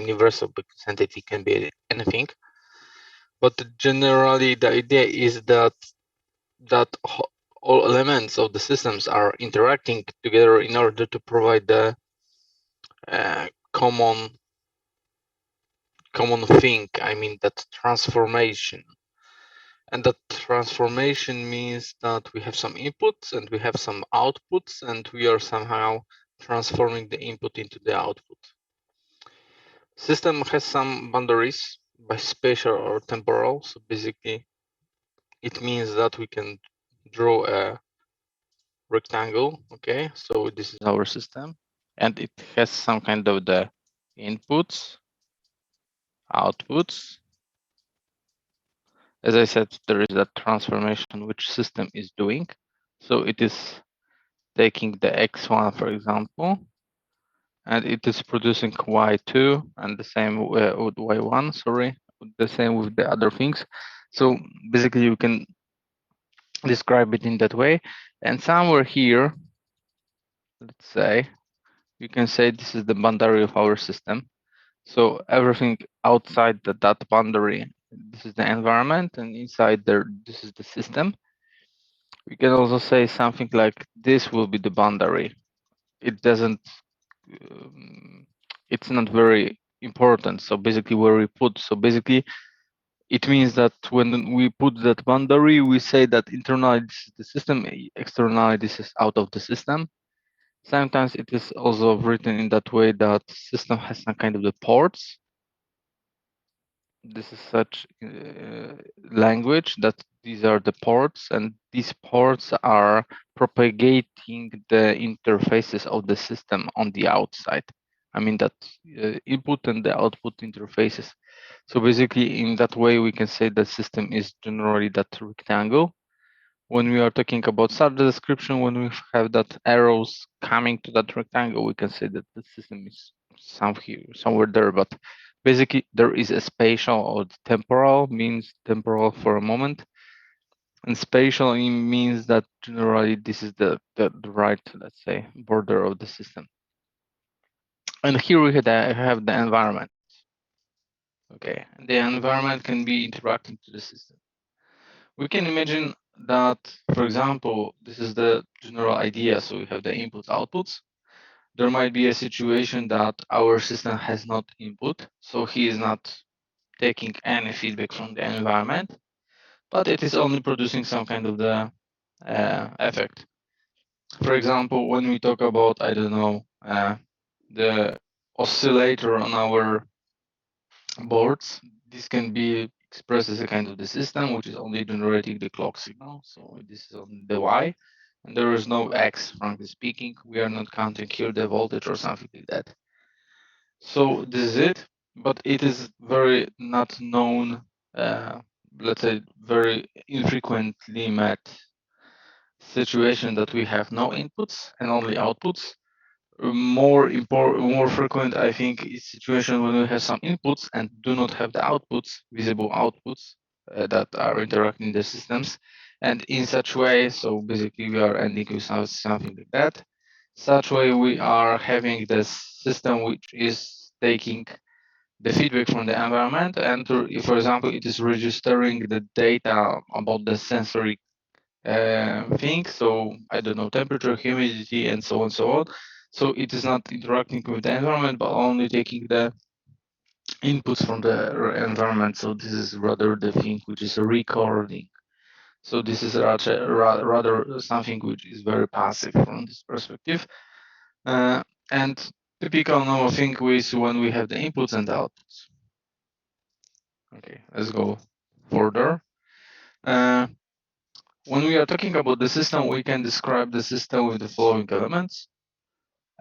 universal because entity can be anything. But generally, the idea is that all elements of the systems are interacting together in order to provide the common thing. I mean that transformation. And that transformation means that we have some inputs and we have some outputs, and we are somehow transforming the input into the output. System has some boundaries by spatial or temporal. So basically, it means that we can draw a rectangle. Okay, so this is our system, and it has some kind of the inputs, outputs. As I said, there is a transformation which system is doing. So it is taking the x1, for example, and it is producing y2, and the same with y1, sorry, the same with the other things. So basically you can describe it in that way. And somewhere here, let's say, you can say this is the boundary of our system. So everything outside that boundary, this is the environment, and inside there, this is the system. We can also say something like this will be the boundary. It doesn't, it's not very important. So basically where we put, so basically it means that when we put that boundary, we say that internally this is the system, externally this is out of the system. Sometimes it is also written in that way that system has some kind of the ports. This is such language that these are the ports, and these ports are propagating the interfaces of the system on the outside. I mean that input and the output interfaces. So basically in that way we can say the system is generally that rectangle. When we are talking about such description, when we have that arrows coming to that rectangle, we can say that the system is somewhere there, but basically there is a spatial or temporal, means temporal for a moment, and spatial means that generally this is the right, let's say, border of the system. And here we have the environment. Okay, and the environment can be interacting to the system. We can imagine that, for example, this is the general idea. So we have the inputs, outputs. There might be a situation that our system has not input, so he is not taking any feedback from the environment, but it is only producing some kind of the effect. For example, when we talk about, I don't know, the oscillator on our boards, this can be expressed as a kind of the system, which is only generating the clock signal. So this is on the Y, and there is no X, frankly speaking. We are not counting here the voltage or something like that. So this is it, but it is very not known, let's say very infrequently met situation that we have no inputs and only outputs. More frequent, I think, is situation when we have some inputs and do not have the outputs, visible outputs that are interacting in the systems. And in such way, so basically we are ending with something like that. Such way we are having the system which is taking the feedback from the environment, and if, for example, it is registering the data about the sensory thing, so I don't know, temperature, humidity, and so on and so on. So it is not interacting with the environment, but only taking the inputs from the environment. So this is rather the thing which is a recording. So this is rather something which is very passive from this perspective. And typical normal thing is when we have the inputs and the outputs. Okay, let's go further. When we are talking about the system, we can describe the system with the following elements.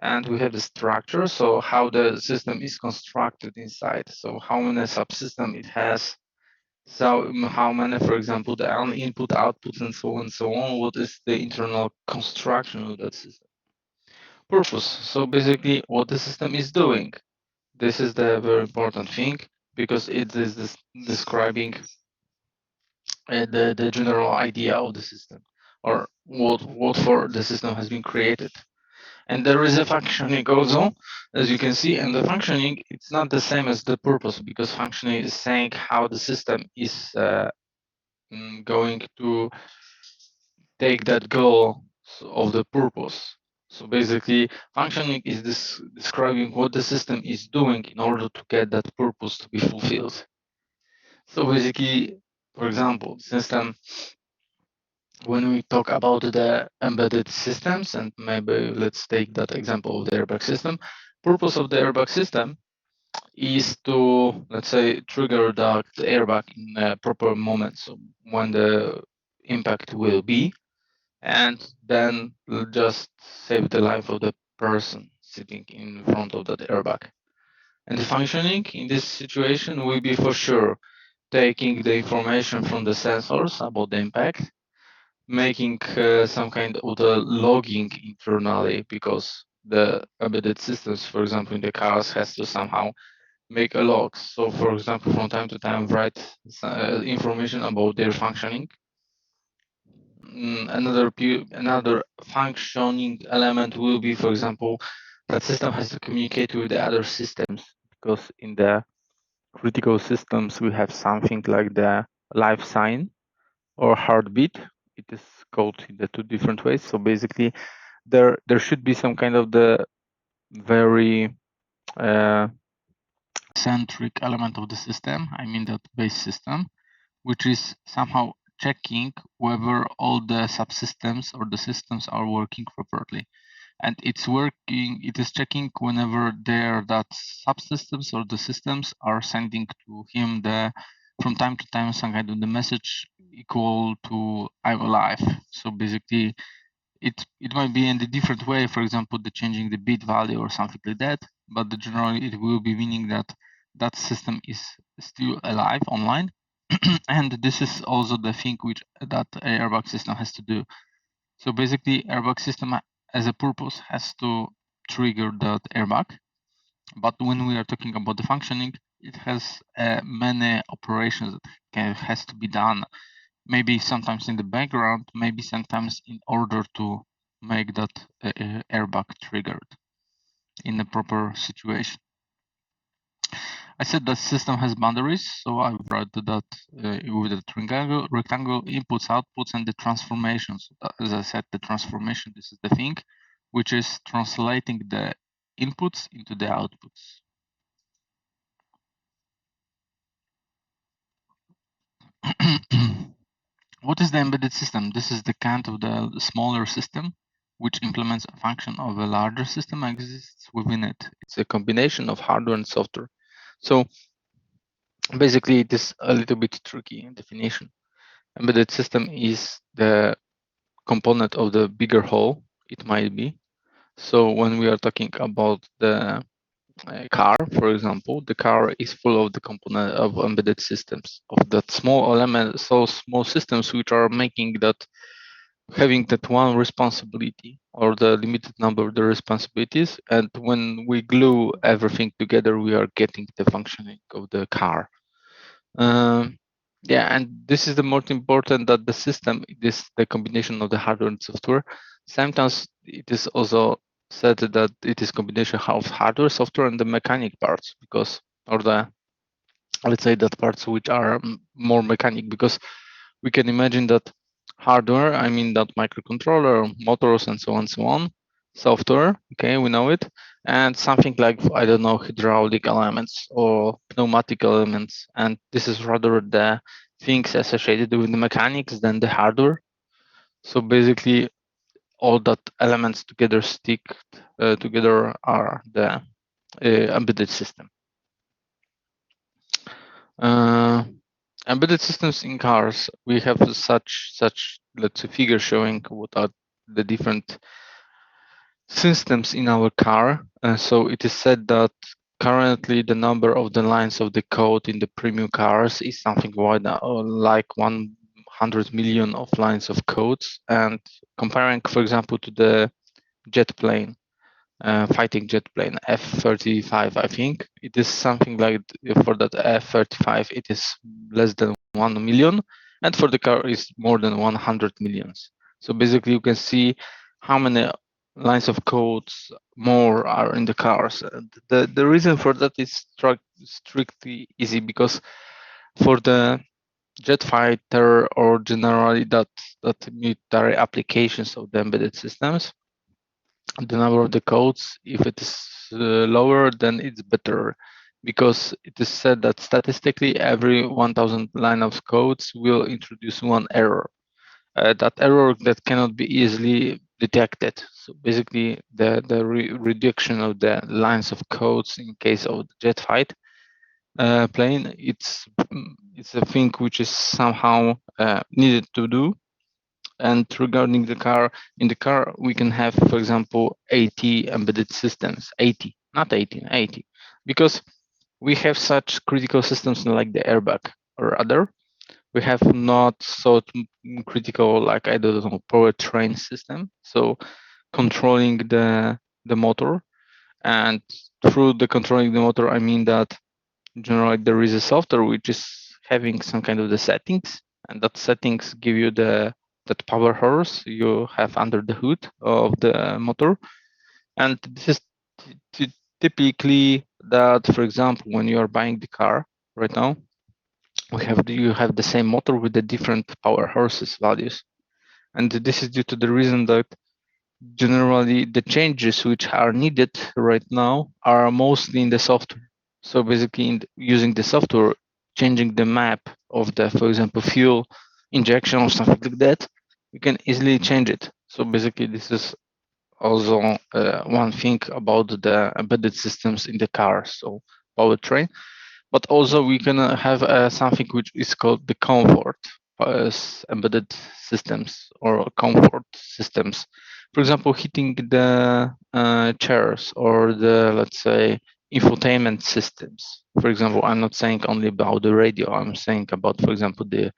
And we have the structure, so how the system is constructed inside. So how many subsystems it has, so how many, for example, the input, outputs, and so on and so on. What is the internal construction of that system? Purpose. So basically what the system is doing. This is the very important thing because it is describing the general idea of the system, or what for the system has been created. And there is a functioning also, as you can see, and the functioning, it's not the same as the purpose, because functioning is saying how the system is going to take that goal of the purpose. So basically, functioning is describing what the system is doing in order to get that purpose to be fulfilled. So basically, for example, system, when we talk about the embedded systems, and maybe let's take that example of the airbag system, purpose of the airbag system is to, let's say, trigger the airbag in a proper moment, so when the impact will be, and then just save the life of the person sitting in front of that airbag. And the functioning in this situation will be for sure taking the information from the sensors about the impact, making some kind of the logging internally, because the embedded systems, for example, in the cars, has to somehow make a log. So, for example, from time to time, write information about their functioning. Another functioning element will be, for example, that system has to communicate with the other systems, because in the critical systems we have something like the life sign or heartbeat. It is called in the two different ways. So basically, there should be some kind of the very centric element of the system. I mean that base system, which is somehow checking whether all the subsystems or the systems are working properly. And it is checking whenever there that subsystems or the systems are sending to him from time to time some kind of the message equal to I'm alive. So basically it might be in a different way, for example, the changing the bit value or something like that, but generally it will be meaning that that system is still alive online. And this is also the thing which that airbag system has to do. So basically, airbag system as a purpose has to trigger that airbag. But when we are talking about the functioning, it has many operations that has to be done. Maybe sometimes in the background, maybe sometimes in order to make that airbag triggered in a proper situation. I said the system has boundaries, so I wrote that with a rectangle inputs, outputs, and the transformations. As I said, the transformation, this is the thing, which is translating the inputs into the outputs. What is the embedded system? This is the kind of the smaller system which implements a function of a larger system and exists within it. It's a combination of hardware and software. So basically, it is a little bit tricky in definition. Embedded system is the component of the bigger whole, it might be. So when we are talking about the car, for example, the car is full of the component of embedded systems, of that small element, so small systems which are making that, having that one responsibility or the limited number of the responsibilities. And when we glue everything together, we are getting the functioning of the car. Yeah, and this is the most important, that the system, this the combination of the hardware and software. Sometimes it is also said that it is combination of hardware, software, and the mechanic parts, because, or the, let's say, that parts which are more mechanic, because we can imagine that hardware, I mean that microcontroller, motors, and so on. Software, okay, we know it, and something like, I don't know, hydraulic elements or pneumatic elements, and this is rather the things associated with the mechanics than the hardware. So basically, all that elements together stick together are the embedded system. Embedded systems in cars, we have such let's say figure showing what are the different systems in our car. So it is said that currently the number of the lines of the code in the premium cars is something like 100 million of lines of codes. And comparing, for example, to the jet plane, fighting jet plane F-35, I think it is something like, for that F-35 it is less than 1 million, and for the car is more than 100 millions. So basically you can see how many lines of codes more are in the cars. The reason for that is strictly easy, because for the jet fighter or generally that military applications of the embedded systems, the number of the codes, if it is lower, then it's better, because it is said that statistically every 1000 line of codes will introduce one error. That error that cannot be easily detected. So basically, the reduction of the lines of codes in case of the jet fight plane, it's a thing which is somehow needed to do. And regarding the car, in the car we can have, for example, 80 embedded systems, 80, not 18, 80, because we have such critical systems like the airbag or other. We have not so critical, like, I don't know, powertrain system. So controlling the motor, and through the controlling the motor, I mean that generally there is a software which is having some kind of the settings, and that settings give you the that power horse you have under the hood of the motor. And this is typically that, for example, when you are buying the car right now, you have the same motor with the different power horses values. And this is due to the reason that generally the changes which are needed right now are mostly in the software. So basically, using the software, changing the map of the, for example, fuel injection or something like that, you can easily change it. So basically, this is also one thing about the embedded systems in the car, so powertrain. But also we can have something which is called the comfort embedded systems or comfort systems. For example, heating the chairs or the, let's say, infotainment systems. For example, I'm not saying only about the radio. I'm saying about, for example, the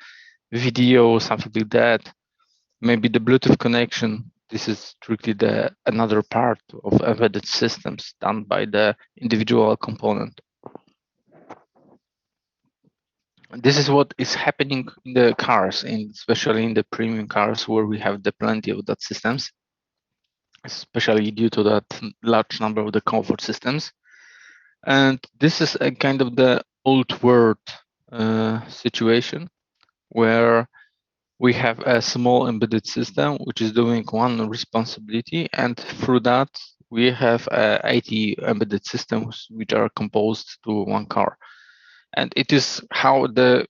video, something like that. Maybe the Bluetooth connection. This is strictly the another part of embedded systems done by the individual component. This is what is happening in the cars, especially in the premium cars where we have the plenty of that systems, especially due to that large number of the comfort systems. And this is a kind of the old world situation where we have a small embedded system which is doing one responsibility, and through that we have 80 embedded systems which are composed to one car. And it is how the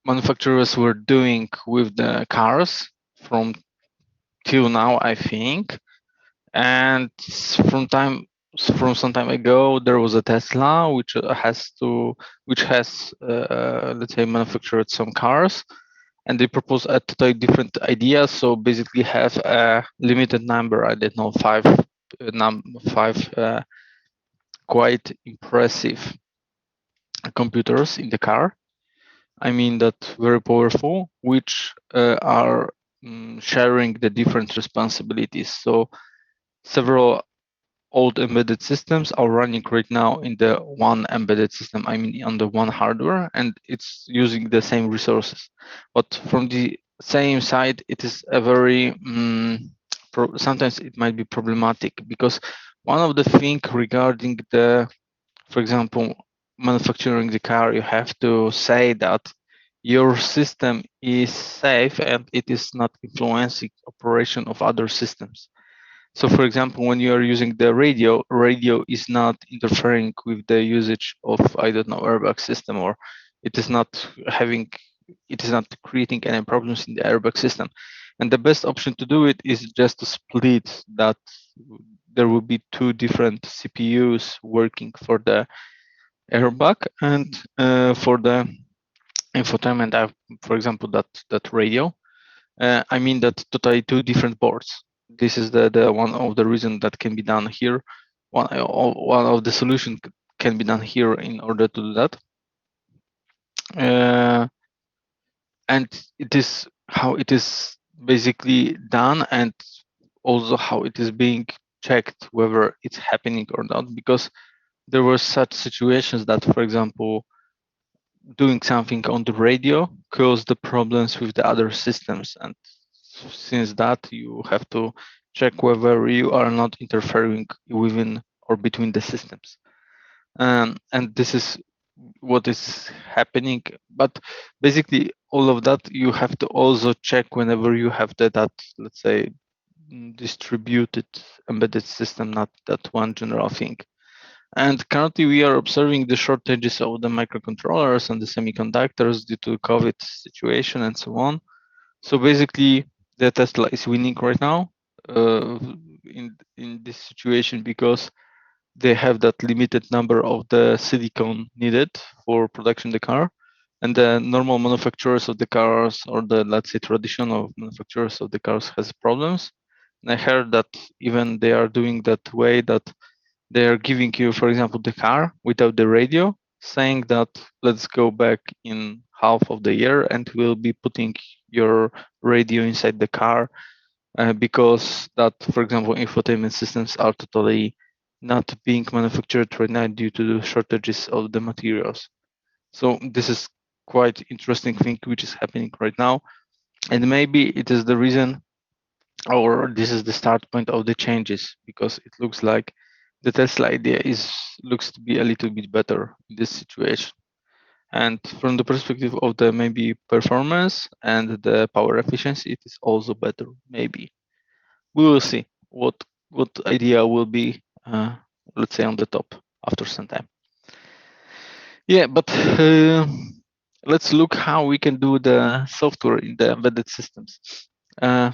manufacturers were doing with the cars from till now, I think. And from some time ago, there was a Tesla which has let's say manufactured some cars, and they propose a totally different idea. So basically, have a limited number. I don't know, five quite impressive computers in the car. I mean that very powerful, which are sharing the different responsibilities. So several old embedded systems are running right now in the one embedded system. I mean, on the one hardware, and it's using the same resources. But from the same side, it is a very sometimes it might be problematic, because one of the things regarding the, for example, manufacturing the car, you have to say that your system is safe and it is not influencing operation of other systems. So for example, when you are using the radio is not interfering with the usage of, I don't know, airbag system, or it is not having, it is not creating any problems in the airbag system. And the best option to do it is just to split that. There will be two different CPUs working for the airbag and for the infotainment. For example, that radio. I mean that totally two different boards. This is the one of the reason that can be done here. One of the solution can be done here in order to do that. Uh, and it is how it is basically done, and also how it is being checked whether it's happening or not, because there were such situations that, for example, doing something on the radio caused the problems with the other systems, and since that you have to check whether you are not interfering within or between the systems. And this is what is happening. But basically, all of that you have to also check whenever you have that, let's say, distributed embedded system, not that one general thing. And currently, we are observing the shortages of the microcontrollers and the semiconductors due to COVID situation and so on. So basically, the Tesla is winning right now in this situation because they have that limited number of the silicon needed for production of the car, and the normal manufacturers of the cars, or the, let's say, traditional manufacturers of the cars, has problems. And I heard that even they are doing that way that they are giving you, for example, the car without the radio, saying that let's go back in half of the year and we'll be putting your radio inside the car, because that, for example, infotainment systems are totally not being manufactured right now due to the shortages of the materials. So this is quite interesting thing which is happening right now, and maybe it is the reason, or this is the start point of the changes, because it looks like the Tesla idea is looks to be a little bit better in this situation. And from the perspective of the maybe performance and the power efficiency, it is also better. Maybe we will see what idea will be, let's say, on the top after some time. Yeah, but let's look how we can do the software in the embedded systems.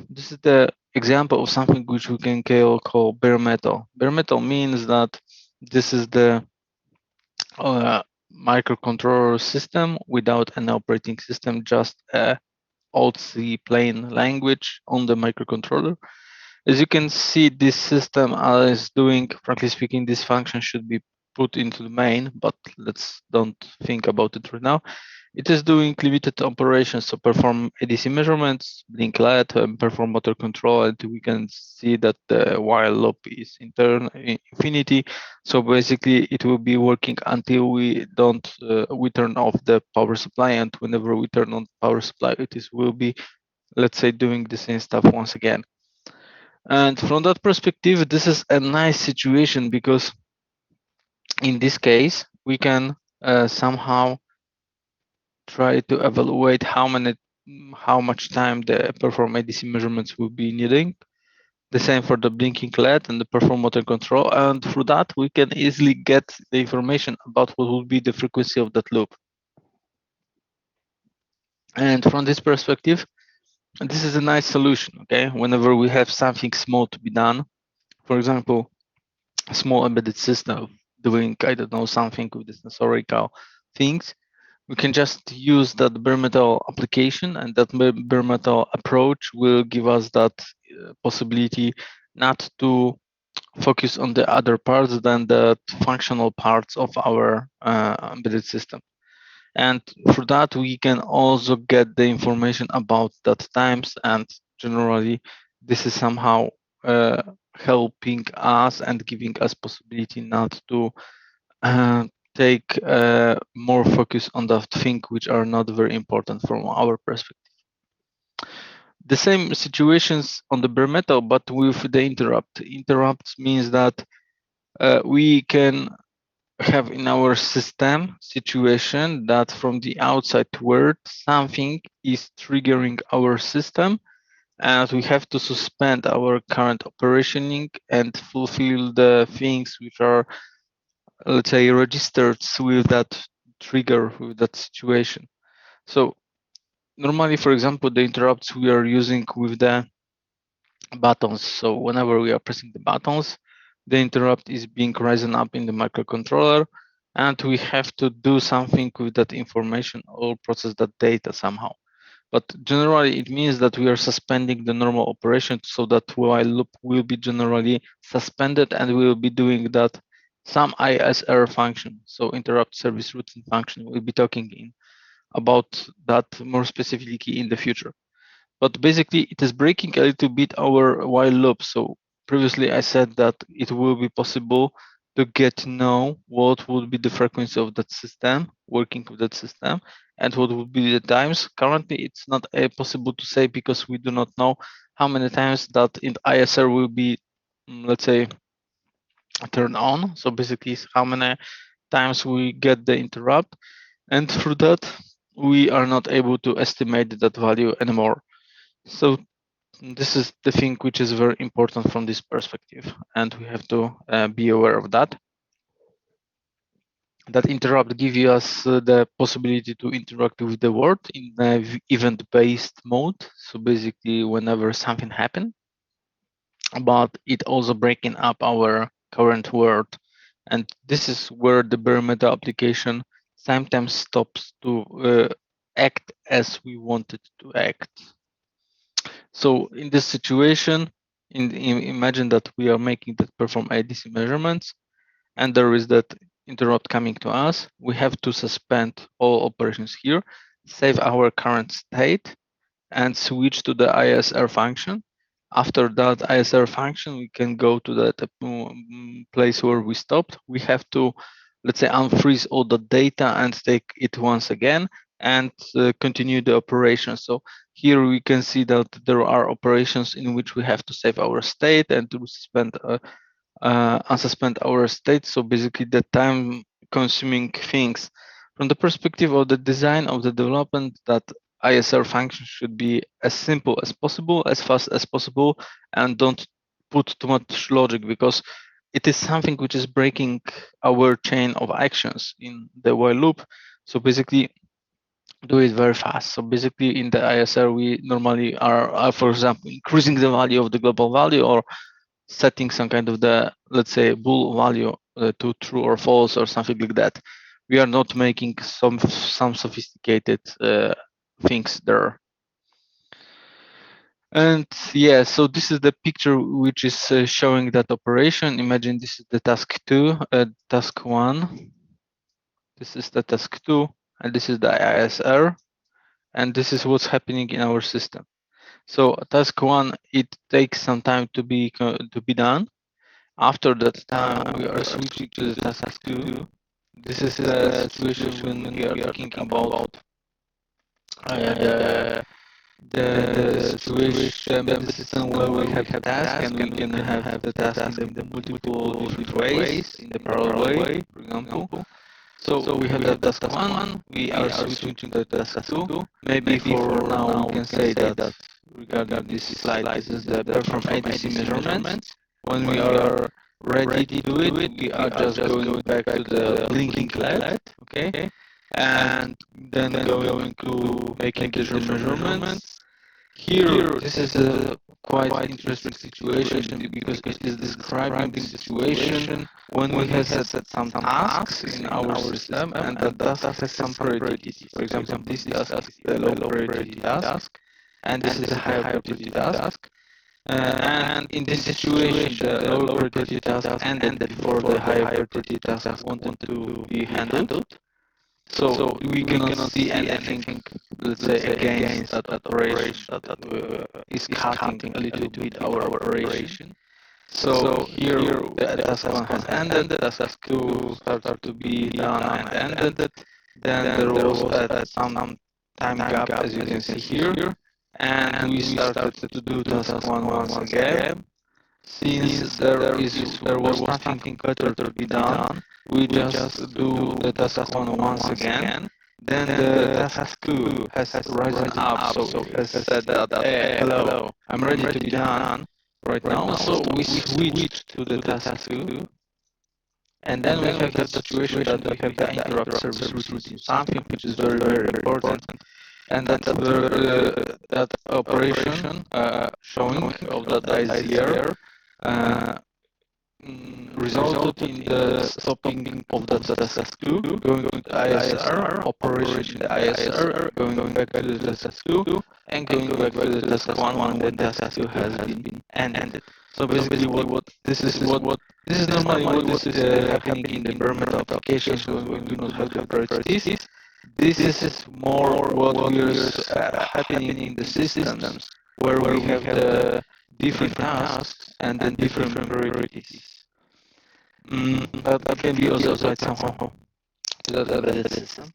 This is the example of something which we can call bare metal. Bare metal means that this is the microcontroller system without an operating system, just a old C plain language on the microcontroller. As you can see, this system is doing, frankly speaking, this function should be put into the main, but let's don't think about it right now. It is doing limited operations, so perform ADC measurements, blink LED, and perform motor control, and we can see that the while loop is infinity. So basically, it will be working until we turn off the power supply, and whenever we turn on power supply, will be, let's say, doing the same stuff once again. And from that perspective, this is a nice situation because in this case, we can somehow try to evaluate how much time the perform ADC measurements will be needing. The same for the blinking LED and the perform motor control. And through that, we can easily get the information about what will be the frequency of that loop. And from this perspective, this is a nice solution. Okay, whenever we have something small to be done, for example, a small embedded system doing, I don't know, something with the sensorical things, we can just use that bare metal application, and that bare metal approach will give us that possibility not to focus on the other parts than the functional parts of our embedded system. And for that, we can also get the information about that times, and generally, this is somehow helping us and giving us possibility not to take more focus on the things which are not very important from our perspective. The same situations on the bare metal, but with the interrupt. Interrupts means that we can have in our system situation that from the outside world something is triggering our system, and we have to suspend our current operationing and fulfill the things which are, let's say, registered with that trigger, with that situation. So normally, for example, the interrupts we are using with the buttons. So whenever we are pressing the buttons, the interrupt is being risen up in the microcontroller, and we have to do something with that information or process that data somehow. But generally, it means that we are suspending the normal operation, so that while loop will be generally suspended, and we will be doing that some ISR function, so interrupt service routine function. We'll be talking about that more specifically in the future. But basically, it is breaking a little bit our while loop. So previously, I said that it will be possible to get to know what would be the frequency of that system, working with that system, and what would be the times. Currently, it's not possible to say because we do not know how many times that in ISR will be, let's say, turned on. So basically, how many times we get the interrupt, and through that, we are not able to estimate that value anymore. So this is the thing which is very important from this perspective, and we have to be aware of that. That interrupt gives us the possibility to interact with the world in event-based mode. So basically, whenever something happens, but it also breaking up our current world, and this is where the bare metal application sometimes stops to act as we wanted to act. So in this situation, imagine that we are making that perform ADC measurements, and there is that interrupt coming to us. We have to suspend all operations here, save our current state, and switch to the ISR function. After that ISR function, we can go to that place where we stopped. We have to, let's say, unfreeze all the data and take it once again and continue the operation. So here we can see that there are operations in which we have to save our state and to suspend unsuspend our state. So basically the time consuming things. From the perspective of the design of the development, that ISR function should be as simple as possible, as fast as possible, and don't put too much logic, because it is something which is breaking our chain of actions in the while loop. So basically do it very fast. So basically in the ISR, we normally are, for example, increasing the value of the global value, or setting some kind of the, let's say, bool value to true or false or something like that. We are not making some sophisticated things there. And yeah, so this is the picture which is showing that operation. Imagine this is the task 2, task 1. This is the task 2, and this is the ISR, and this is what's happening in our system. So task 1, it takes some time to be done. After that time, we are switching to the task 2. This is the situation when we are talking about the situation, the system where we have a task and we can have the task in the multiple different ways, in the parallel way, for example. So we have the task 1, we are switching to the task 2. Maybe for now we can say that regarding this slide, this is the perform ADC measurements. When we are ready to do it, we are just going back to the blinking LED, okay? And then going to making the measurements. Here, this is a quite interesting situation, because it is describing the situation when we have set some tasks in our system, and the task has some priorities. For example, this task is the low priority task, and this is a high priority task. And in this situation, the low priority task ended before the high priority task wanted to be handled. So we cannot see anything, let's say, against that operation that is cutting a little bit our operation. So here the task 1 has ended, task 2 started to be done and ended. Then there was some time gap, as you can see here, and we started to do task 1 once again. Since there was nothing better to be done, we just do the task 1 once again. Then the task 2 has risen up, so it has said that, hey, hello, I'm ready to be done right now. So we switch to the task 2. And then we have that situation that we have the interrupt service routine, something which is very, very important. And that operation showing of that ICR resulted in the stopping of the task 2, going to the ISR, operation the ISR, going back to the task 2, and going back to the task 1 when the task 2 has been ended. So basically, this is normally what is happening in the bare metal applications when we do not have the priorities. This is more what is happening in the systems where we have the different tasks and the different priorities. That can be also applied somehow to the embedded system.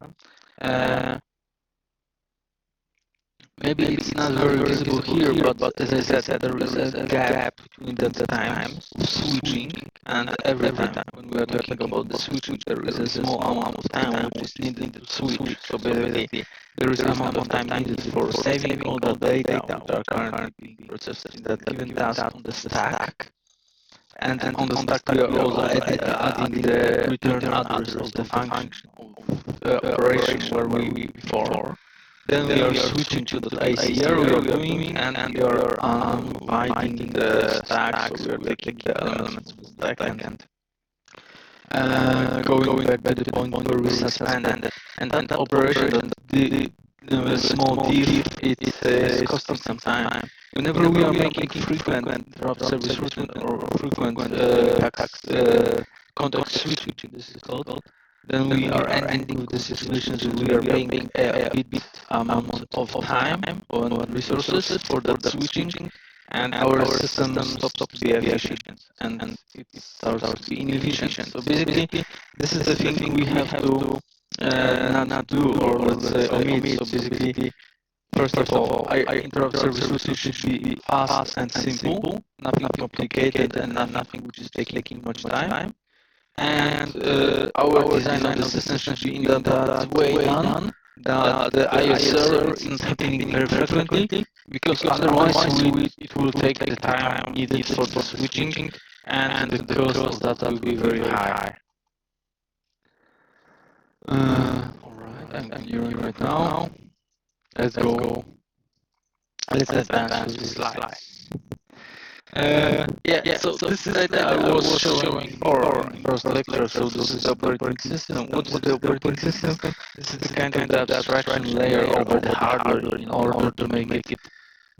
Maybe it's not very visible here, but as I said, there is a gap between the times of switching and every time. When we are talking about the switching, there is a small amount of time which is needed to switch. So basically, there is amount of time needed for saving all the data which are currently being processed in that given task on the stack. And on the stack, we are also adding the return address of the function of operation where we before. Then we are switching to the ICR we are doing, and we are writing the stack, so we are taking the elements of the stack and going back to the point where we suspended. And that operation, the small diff, it is costing some time. Whenever we are making frequent drop service routine or frequent context switching, this is called, then we are ending with the situations where we are paying a bit amount of time and resources for that switching, and our system stops to be efficient and it starts to be inefficient. So basically, this is the thing we have to not do, or let's say omit. So basically, first of all, our interrupt service routine should be fast and simple, nothing complicated and nothing which is taking much time. And our design of the system should be in that way done that the ISR is not happening very frequently, because otherwise it will take the time needed for the switching, and the cost of that will be very high. Alright, I'm clearing right now. Let's go. Let's advance with the slides. So this slide I was showing before in first lecture. So this is the operating system. What is the operating system? This is the kind of the abstraction layer over the hardware in order to make it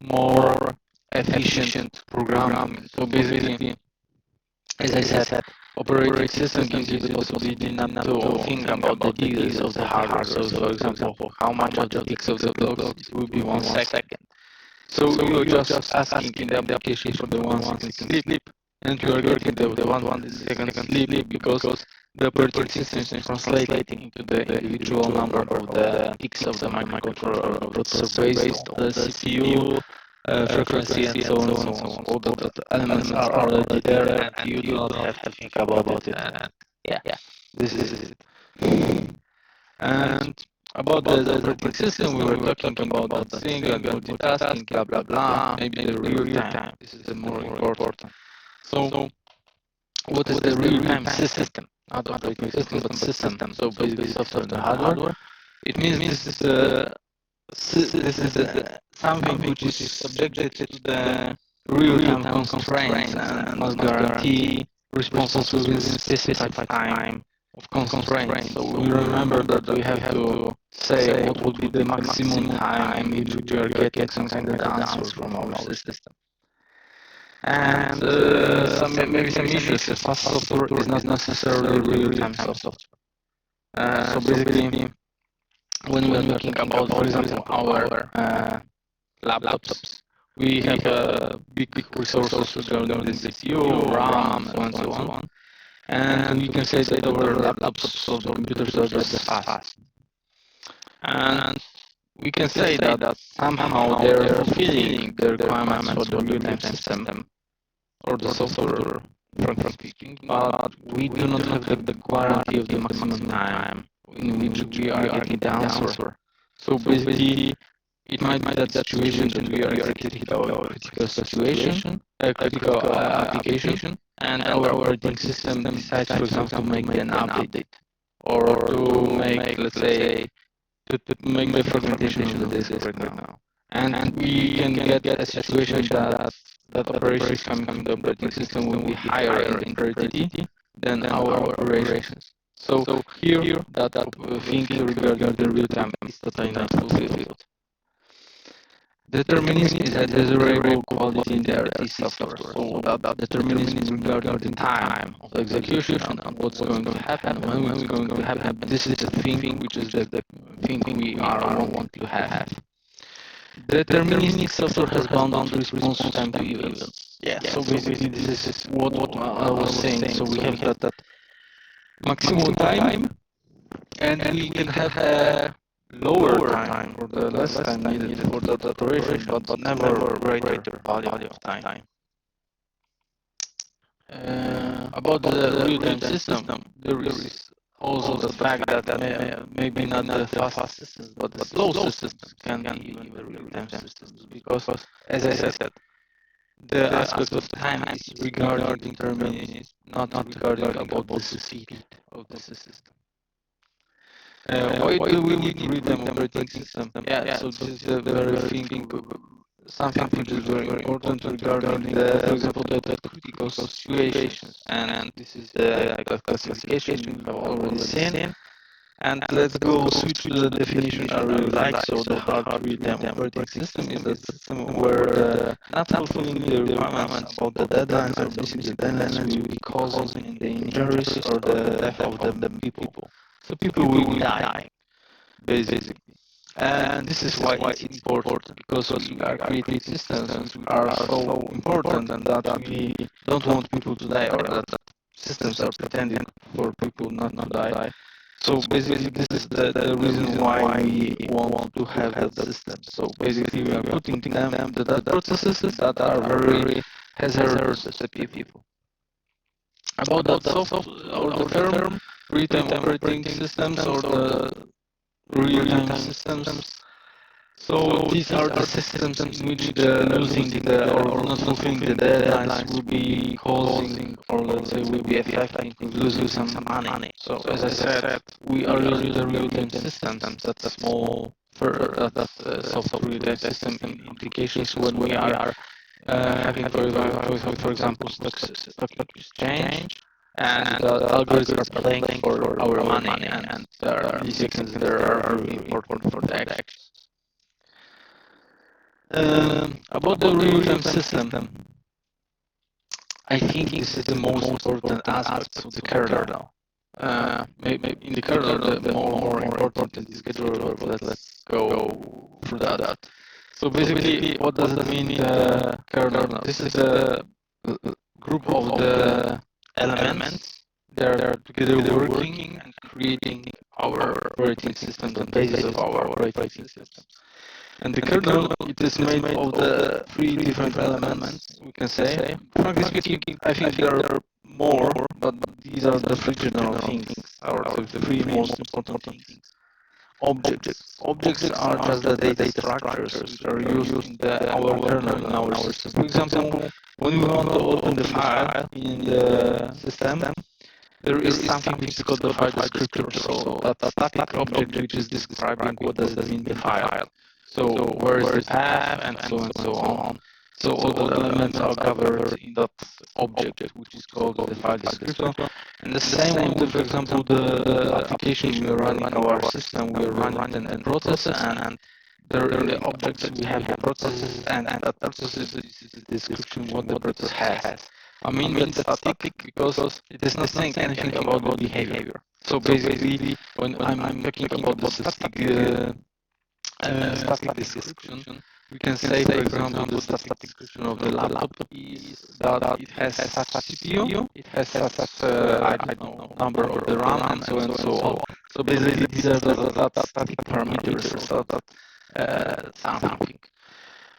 more efficient programming. So basically, as I said, operating system gives you the possibility not to think about the details of the hardware. So for example, how much of the ticks of the clocks will be 1 second. So you are just asking in the application for the 1 second sleep, and you are getting the 1 second sleep because the operating system is translating into the individual number of the ticks of the microcontroller or processor based on the CPU, frequency, and so on and so on. All the elements are already there, and you do not have to think about it. And yeah, this is it. And about the operating system, we were talking about that thing and multitasking, blah blah blah. Maybe the real time. This is the more important. So, what is the real time system? Not operating system, but system. So basically, software and hardware. It means this is something which is subjected to the real-time constraints and must guarantee responses within specified time of constraints. So we remember that we have to say what would be the maximum time in which we are getting some kind of answers from our system. And maybe some issues. Fast software is not necessarily real-time software. So basically, when we are talking about, for example, our laptops, we have big resources regarding the CPU, RAM, so on and so on. And we can say that our laptops or the computers are just fast. And we can say that somehow they're fulfilling the requirements for the real-time system or the software, frankly speaking, but we do not have the guarantee of the maximum time in which we are getting the answer. So basically, it might be that situation that we are executing our critical situation, a critical application, and our operating system decides, for example, to make an update, or to make, let's say, to make the fragmentation of the disk right now. And we can get a situation that operations coming from the operating system will be higher in priority than our operations. So here, that thing regarding the real time is totally not fulfilled. Determinism is a desirable quality in the RTOS software. So that determinism regarding the time of execution and what's going to happen, when it's going to happen, this is the thing which is the thing we are want to have. Deterministic software has bounded response time to events. Yeah, so basically this is what I was saying. So we have that maximum time, and we can have a lower time or the less time needed for that operation, but never greater value of time. About the real-time system, there is also the fact that maybe not the fast systems, but the slow systems can be even the real-time systems, because, as I said, the aspect of time is regarding determinism, not regarding about the speed of the system. Why do we need real-time operating system? Yeah, so this is the very thing, something which is very important regarding the, for example, the critical situations. And this is the classification we have already seen. And let's go switch to the definition I really like. So the hard real-time operating system is a system where the not fulfilling the requirements about the deadlines or missing the deadlines will be causing the injuries or the death of the people. So people will die, basically. And this is why it's important, because we are creating systems which are so important that we don't want people to die, or that systems are pretending for people not to die. So basically, this is the reason why we want to have that system. So basically, we are putting them the processes that are very hazardous to people. About that soft or the term real-time operating systems or the real-time systems. So these are the systems in which the losing the or not fulfilling the deadlines will be causing, or let's say will be affecting losing some money. So as I said, we are using the real-time systems, that small soft real-time system in applications when we are having, for example, stock exchange, and the algorithms are playing for our money, and these seconds there are really important for the action. About the real-time system, I think this is the most important aspect of the kernel. Maybe in the kernel, the more important is the scheduler, but let's go through that. So basically, what does it mean, the kernel? This is a group of the elements. They're together working and creating our operating system, the basis of our operating system. And the kernel, it is made of the three different elements, we can say. Frankly speaking, I think there are more, but these are the three general things, or the three most important things. Objects. Objects are just the data structures which are used in our kernel, in our system. For example, when we want to open the file in the system, there is something which is called the file descriptor. So that static object which is describing what does it mean the file. So where is the path, and so on. So all the elements are covered in that object, which is called the file descriptor. And the same with, for example, the application we are running our system, we are running the process, and there in the objects we have the processes, and that process is the description what the process has. I mean that's static because it is not saying anything about the behavior. So basically, when I'm talking about the static description, we can say, for example, the static description of the laptop is that it has such CPU, it has such I don't know, number of the RAM, and so on. So basically, these are the static parameters of that something.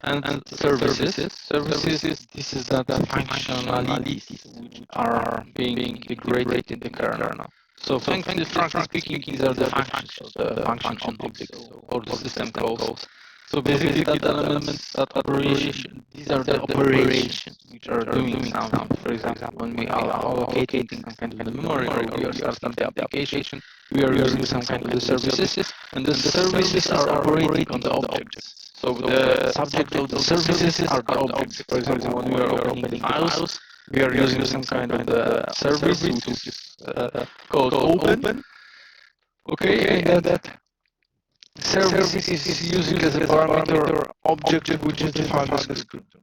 And services, this is the functionalities which are being integrated in the kernel. So frankly speaking, these are the functions, the function objects, or the system calls. So basically, that elements, that operation, these are the operations which are doing something. For example, when we are allocating some kind of the memory, or we are starting the application, we are using some kind of the services, and the services are operating on the objects. So the subject of the services are the objects. For example, when we are opening files, we are using some kind of the service which is called open. Okay, and that service is using as a parameter object which is the file descriptor.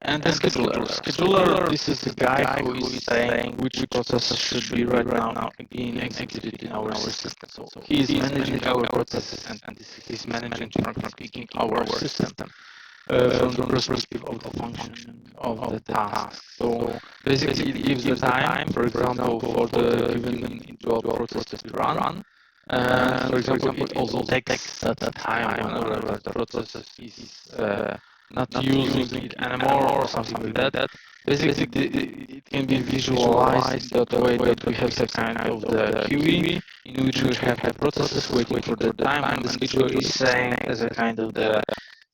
And the scheduler. Scheduler, this is the guy who is saying which process should be right now being executed in our system. So he is managing our processes, and he is managing, frankly speaking, our system from the perspective of the function of the task. So basically, it gives the time, for example, for the given individual process to run. And for example, it also takes that time whenever the process is not using it anymore or something like that. Basically, it can be visualized in that way that we have a kind of the QE in which we have the processes waiting for the time, and the scheduler is saying as a kind of the,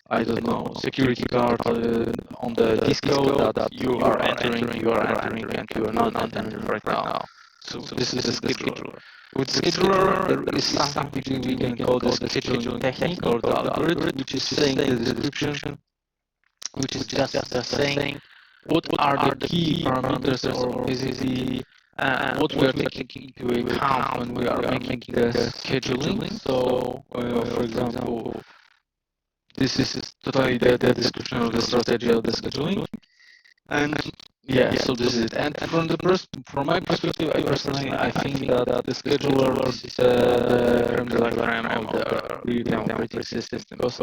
I don't know, security guard on the disco that you are entering, and you are not entering right now. So this is the scheduler. With scheduler, there is something which we can call the scheduling technique or the algorithm, which is saying the description, which is just saying what are the key parameters or basically what we are taking into account when we are making the scheduling. So, for example, this is totally the description of the strategy of the scheduling. And yeah, so this is it. And from my perspective, I think that the scheduler this is the creme de la creme of the real-time operating system, because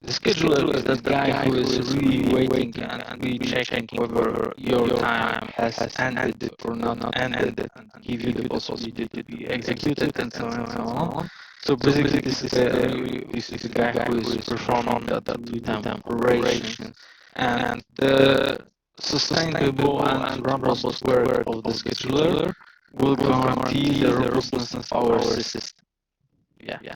the scheduler is that guy who is really waiting and really checking whether your time has ended or not ended, and give you the possibility to be executed and so on and so on. So basically, this is the guy who is performing that real-time operation, and the sustainable and robust work of the scheduler will guarantee the robustness of our system. Yeah.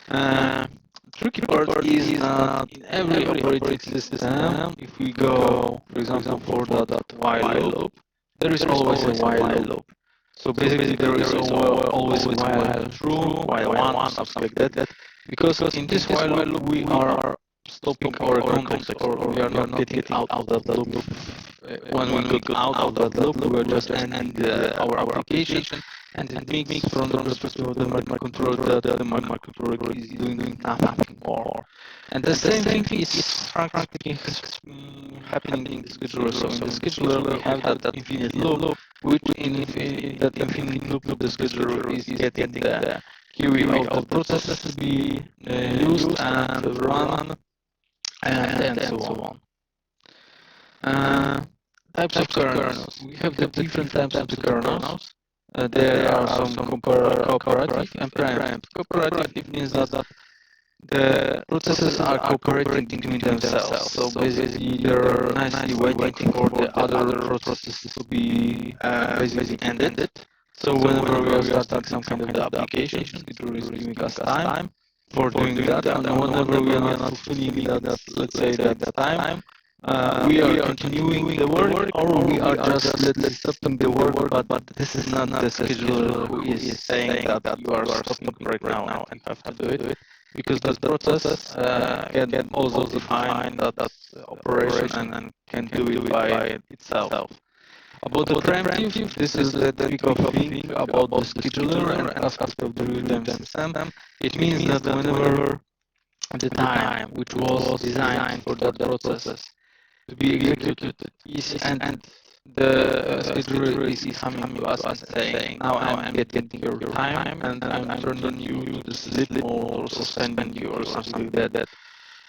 Uh, Tricky part is not in every operating system. If we go, for example, for that while loop, there is always a while loop. So basically, there is always a while true, while one, or something like that. Because in this while loop, we are stopping our context, or we are not getting out of that loop. When we got out of that loop, we are just ending our application, and it makes from the perspective of the microcontroller that the microcontroller is doing nothing more. And the same thing is, frankly speaking, happening in the scheduler. So in the scheduler, we have that infinite loop, which in that infinite loop, the scheduler is getting the QE of the process to be used and run, and so on. Uh, Types of kernels. We have the different types of the kernels. There are some cooperative and preemptive. Cooperative means that the processes are cooperating between themselves. So basically, they're nicely waiting for the other processes to be basically ended. So whenever we are starting some kind of the application, it is giving us time for doing that, and whenever we are not fulfilling that, let's say that time, we are continuing the work, or we are just, let's say, stopping the work, but this is not the scheduler who is saying that you are stopping right now and have to do it, because the process can also define that operation and can do it by itself. About the preemptive, this is the typical thing about the scheduler and aspect of the real-time system. It means that whenever the time which was designed for that process to be executed is ended, the scheduler is coming to us and saying, now I'm getting your time and I'm turning you to the sleep mode or suspending you or something like that.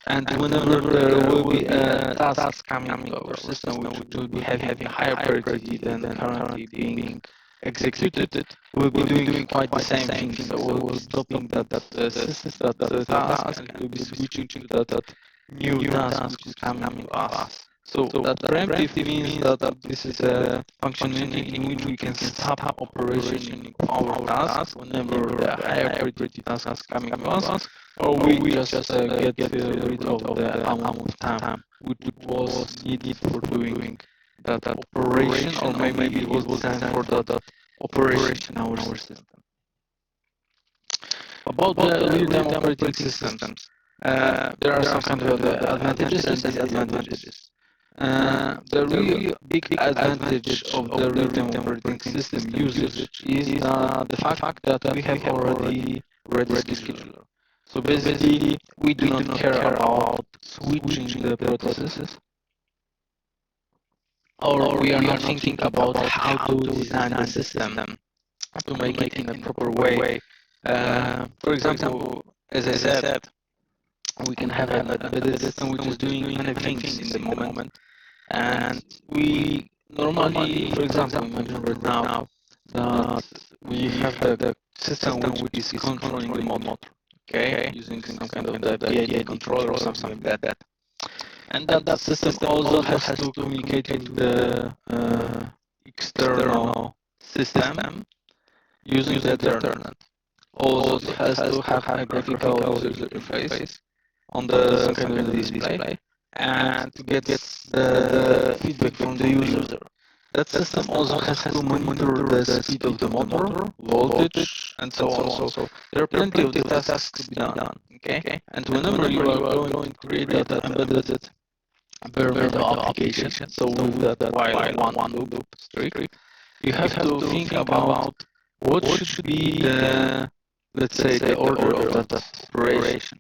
And whenever there will be a task coming to our system which will be having a higher priority than currently being executed, we'll be doing quite the same thing. So we'll be stopping that task, and we'll be switching to that new task which is coming to us. So that preemptive means that this is a functionality in which we can stop operation of our task whenever the higher priority task is coming to us, or we just get rid of the amount of time which was needed for doing that operation, or maybe it was designed for that operation in our system. About the real-time operating systems, there are some kind of advantages and disadvantages. The really big advantage of the real-time operating system usage is the fact that we have already ready scheduler. So basically, we do not care about switching the processes, or we are not thinking about how to design the system to make it in a proper way. For example, as I said, we can have an embedded system which is doing many things in the moment, and we normally, for example, imagine right now that we have the system which is controlling the motor, okay, using some kind of the PID controller or something like that. And that system also has to communicate with the external system using the Ethernet. Also, it has to have a graphical user interface on the some kind of the display and to get the feedback from the user. That system also has to monitor the speed of the motor, voltage, and so on. So there are plenty of the tasks to be done. Okay, and whenever you are going to create that embedded bare metal application, so with that while one loop strict, you have to think about what should be the, let's say, the order of that operation.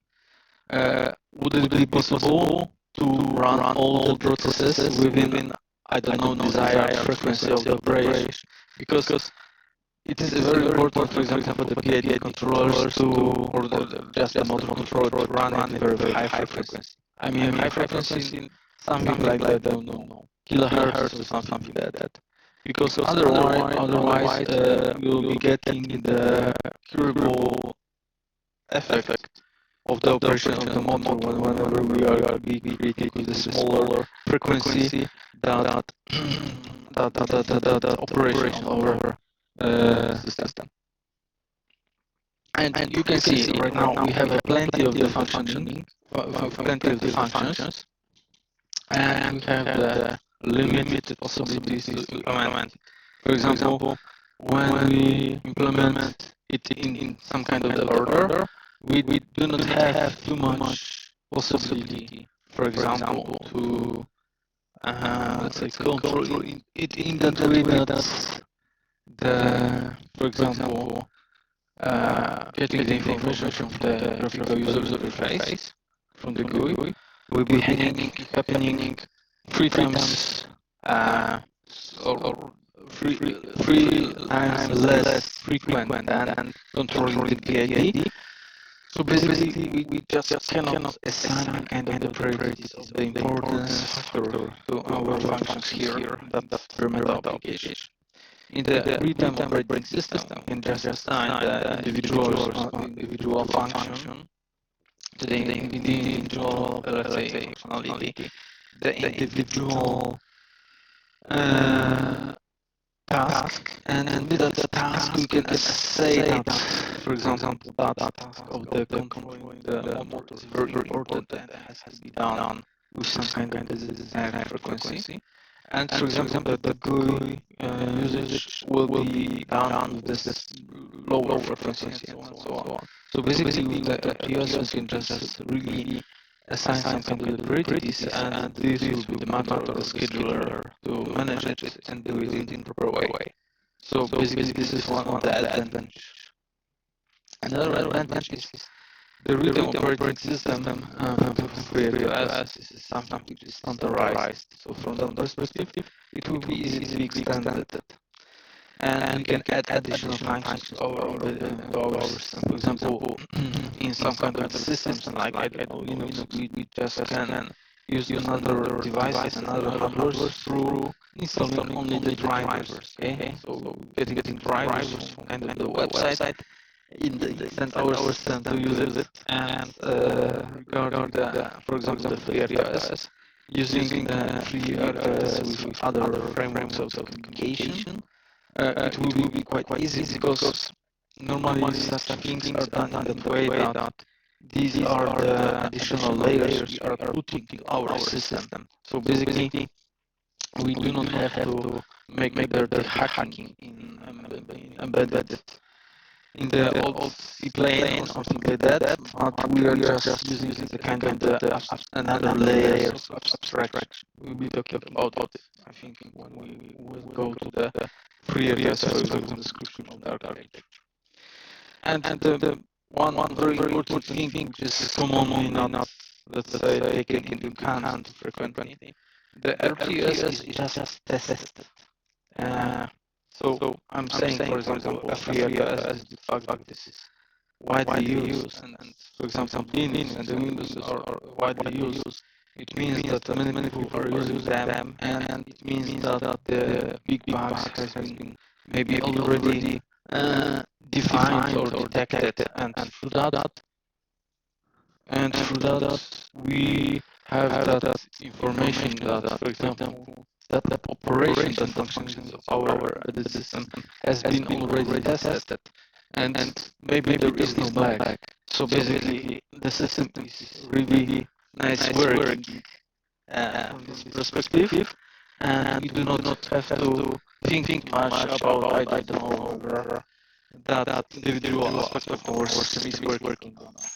Would it be possible to run all the processes within, I don't know, desired frequency of the operation? Because it is very important, for example, the PID controllers to, or just the motor controller to run at very high frequency. I mean, high frequency in something like I don't know, kilohertz or something like that. Because otherwise you'll be getting the curable effect of the operation of the motor whenever we are creating with a smaller frequency that that operation of our system. And you can see right now we have a plenty of the functioning, plenty of the functions, and we have the limited possibilities to implement. For example, when we implement it in some kind of the order, we do not have too much possibility, for example, to let's say control it in that way that the, for example, getting the information from the graphical user interface from the GUI will be happening 3 times or three times less frequent than controlling the PID. So basically, we just cannot assign a kind of the priorities of the importance factor to our functions here in that pyramidal application. In the real-time operating system, we can just assign the individual function to the individual, let's say, functionality, the individual uh, task, and with that task we can say that, for example, that task of the controlling the motor is very important and has to be done with some kind of desired frequency. And for example, the GUI usage will be done with this lower frequency and so on and so on. So basically, with the RTOS, you can just really assign some kind of priorities, and this will be the matter of the scheduler to manage it and do it in the proper way. So basically, this is one of the advantages. Another advantage is the real-time operating system for RTOS is something which is standardized. So from that perspective, it will be easily extended, and we can add additional functions to our system. For example, in some kind of systems like, I don't know, Linux, we just can use another devices, another hardware through installing only the drivers. Okay, so getting drivers from kind of the website in the send our system to use it. And regarding the, for example, the free RTOS, using the free RTOS with other frameworks of communication, it will be quite easy because normally such things are done in that way that these are the additional layers we are putting to our system. So basically, we do not have to make the hacking in embedded in the old C plane or something like that, but we are just using the kind of the another layers of abstraction. We'll be talking about it, I think, when we will go to the free areas, for example, description of the architecture. And the one very important thing, which is commonly not, let's say, taken into account frequently, the RTOS is just tested. So I'm saying, for example, a free RTOS is the fact that this is widely used, and for example, Linux and the Windows are widely used. It means that many people are using them, and it means that the big bugs has been maybe already defined or detected, and through that we have that information that, for example, that operation, that functions of our embedded system has been already tested, and maybe there is no bug. So basically, the system is really nice working from this perspective, and we do not have to think too much about, I don't know, whether that individual aspect of our system is working or not.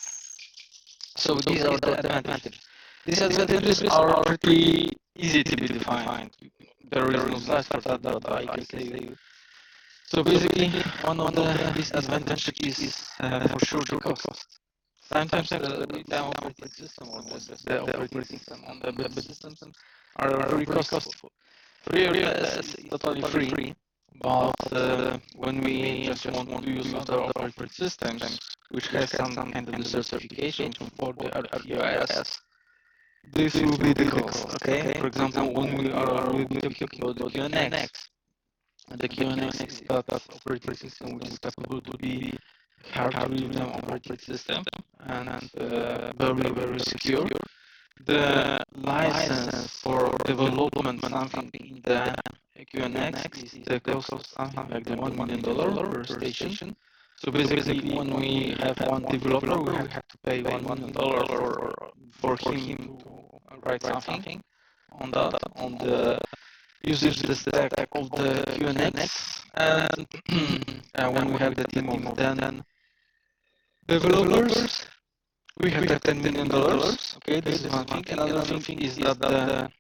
So these are the advantages. These advantages are pretty easy to be defined. There is no slide for that, but I can say you. So basically, one of the disadvantages is for sure the cost. Sometimes the real-time operating system or the operating system on the embedded systems are very costly. Free RTOS is totally free, but when we just want to use other operating systems, which has some kind of certification for the RTOS, this will be the cost. Okay. For example, when we are will be talking about the QNX, and the QNX is that operating system which is capable to be hard real-time operating system and very very secure. The license for development something in the QNX is the cost of something like the $1 million per station. So basically, when we have one developer, we have to pay $1 million for him to write something on that, on the uses the stack of the QNX, and when we have the team of 10 developers, we have the $10 million. Okay, this is one thing. Another thing is that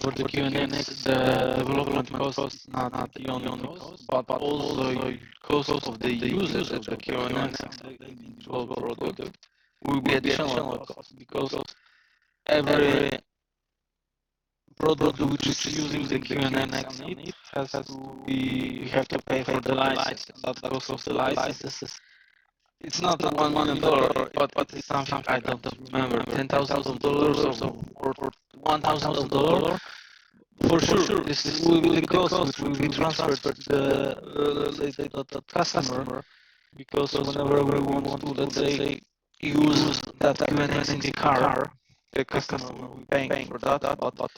for the QNX, the development cost is not the only cost, but also the cost of the users of the QNX and the individual product will be additional cost, because every product which is using the QNX on it has to be, we have to pay for the license. That cost of the license is, it's not $1 million, but it is something I don't remember, $10,000 or $1,000. For sure, this will be the cost which will be transferred to the, let's say, the customer, because whenever we want to, let's say, use that QNX in the car, the customer will be paying for that, but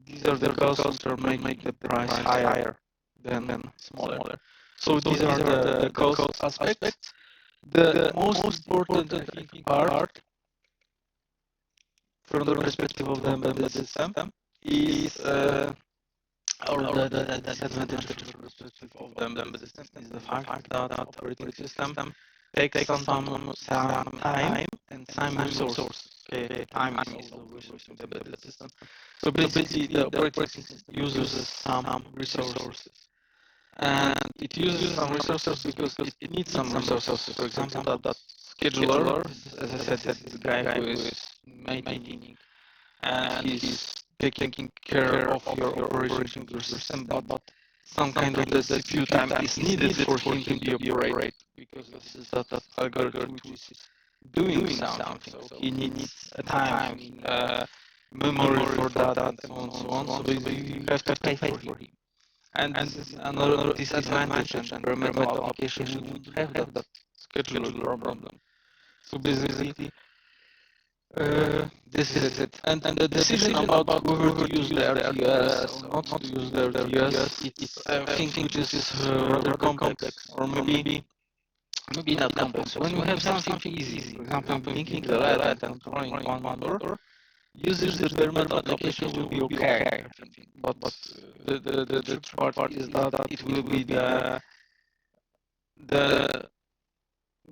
these are the costs which are making the price higher than smaller. So these are the cost aspects. The most important, I think, part from the perspective of the embedded system is, or the disadvantage from the perspective of the embedded system is the fact that operating system takes some time and some resources. Okay, time is also a resource in the embedded system. So basically, the operating system uses some resources, and it uses some resources because it needs some resources. For example, that scheduler, as I said, this is the guy who is maintaining and he's taking care of your operation of your system, but some kind of the CPU time is needed for him to be operate, because this is that algorithm which is doing something. So he needs a time, memory for that, and so on, so on. So basically, you have to pay for him. And this is another disadvantage, and bare metal application would have that scheduler problem. So basically, this is it. And the decision about whether to use the RTOS or not to use the RTOS, it's a thing which is rather complex, or maybe not complex. When we have something easy, for example, blinking the light and controlling one motor, using the bare metal application will be okay, I think. But the tricky part is that it will be the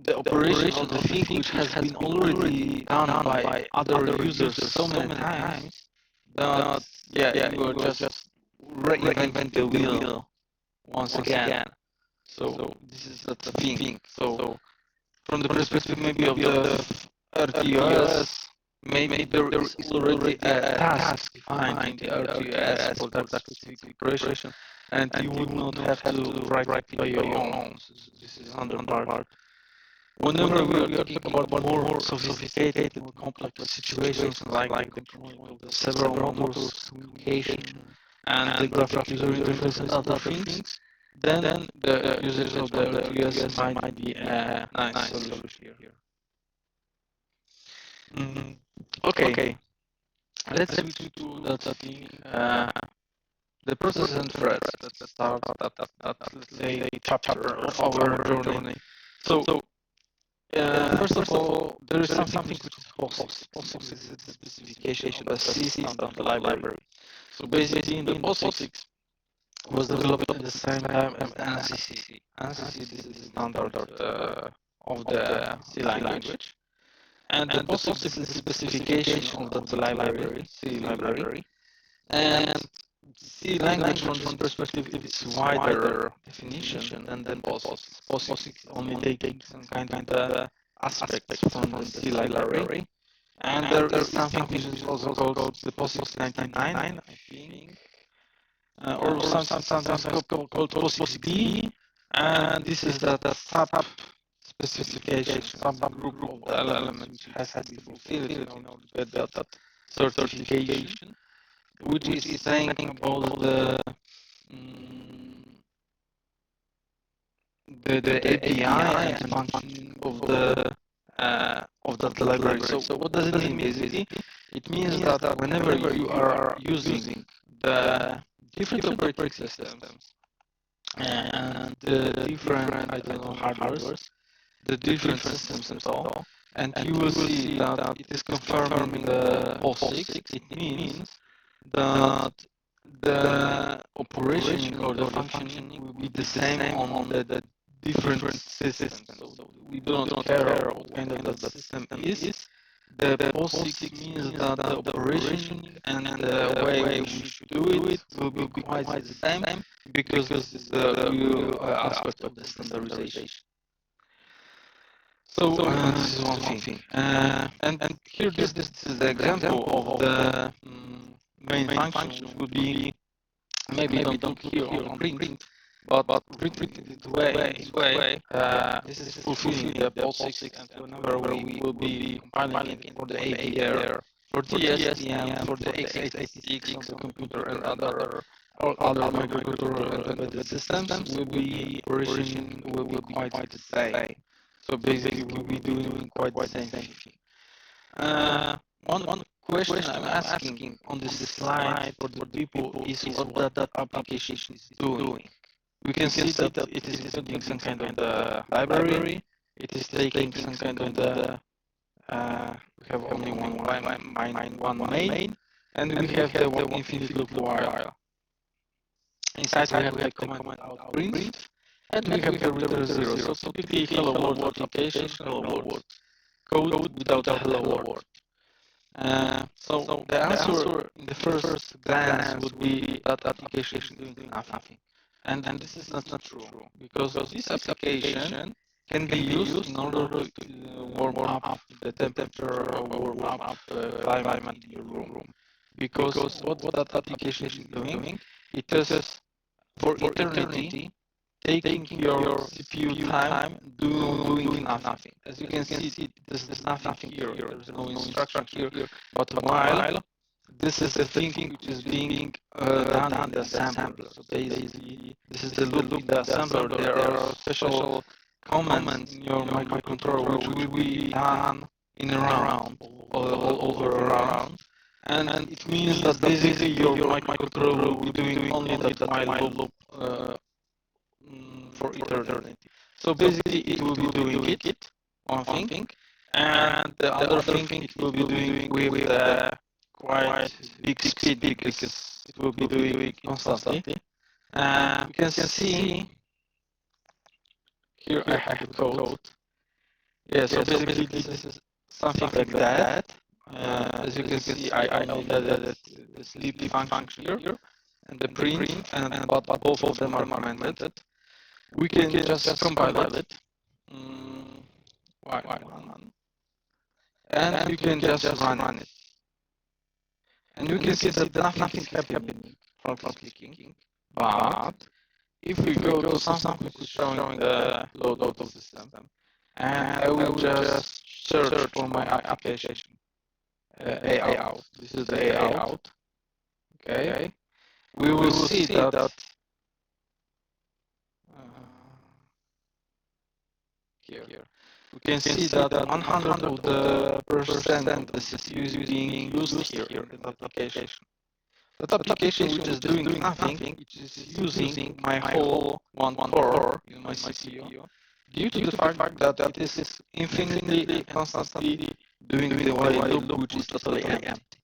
the operation of the thing which has been already done by other users so many times that, yeah, you will just reinvent the wheel once again. So this is the thing. So from the perspective maybe of the RTOS, maybe there is already a task defined in the RTOS for that specific operation, and you would not have to write it by your own. So this is another part. Whenever we are talking about more sophisticated and complex situations like the controlling of the several motors, communication, and the graphic user interface and other things, then the usage of the RTOS might be a nice solution here. Okay, let's switch to that thing, the process and threads. Let's start that let's say chapter of our journey. So first of all, there is something which is POSIX. POSIX is the specification of a C standard library. So basically, in the POSIX was developed at the same time as NCC. NCC is the standard of the C language, and the POSIX is the specification of that library, C library. And C language, from this perspective, it's wider definition than the POSIX. POSIX only taking some kind of the aspects from the C library. And there is something which is also called the POSIX 99, I think, or sometimes called POSIX B. And this is that sub specification, sub group of the elements which has to be fulfilled in order to get that certification, which is saying about mm, the API and functioning of that library. So what does it mean basically? It means that whenever you are using the different operating systems and the different, I don't know, hardwares, the different systems and all, and you will see that it is confirming the POSIX. It means that the operation or the functioning will be the same on the different systems. So we do not care what kind of the system is. The POSIX means that the operation and the way we should do it will be quite the same, because this is the real aspect of the standardization. So this is one thing. And here this is the example of the main function would be, maybe don't here on print, but print it way. This is fulfilling the POSIX, and whenever we will be compiling it for the AVR, for the STM, for the x86 on the computer, and all other microcontroller and embedded systems, will be operation will be quite the same. So basically, we'll be doing quite the same thing. One question I'm asking on this slide for the people is what that application is doing. We can see that it is including some kind of the library. It is taking some kind of the we have only one main, and we have the one infinite loop while. Inside we have the command out print, and we have the return zero. So typically, hello world application, hello world code without a hello world. So the answer in the first glance would be that application is doing nothing. And this is not true, because this application can be used in order to warm up the temperature or warm up climate in your room. Because what that application is doing, it is for eternity taking your CPU time doing nothing. As you can see, there's nothing here. There's no instruction here. But while this is the thing which is being done in the assembler. So basically, this is the loop in the assembler. There are special commands in your microcontroller which will be done in a round, all over around. And it means that basically your microcontroller will be doing only that while loop for eternity. So basically, it will be doing it, one thing, and the other thing it will be doing with quite big speed, because it will be doing it constantly. You can see here I have code. Yeah, so basically this is something like that. As you can see, I added the sleep function here and the print, and but both of them are commented. We can just compile it. Y1, and you can just run it. And you can see that nothing is happening from clicking. But if we go to something which is showing the load of the system, and I will just search for my application, A out. This is the A out. Okay. We will see that We can see that 100 of the percent of the CPU is being used here in the application. That application which is doing nothing, which is using my whole one core in my CPU, due to the fact that it is infinitely and constantly doing the while loop, which is totally empty.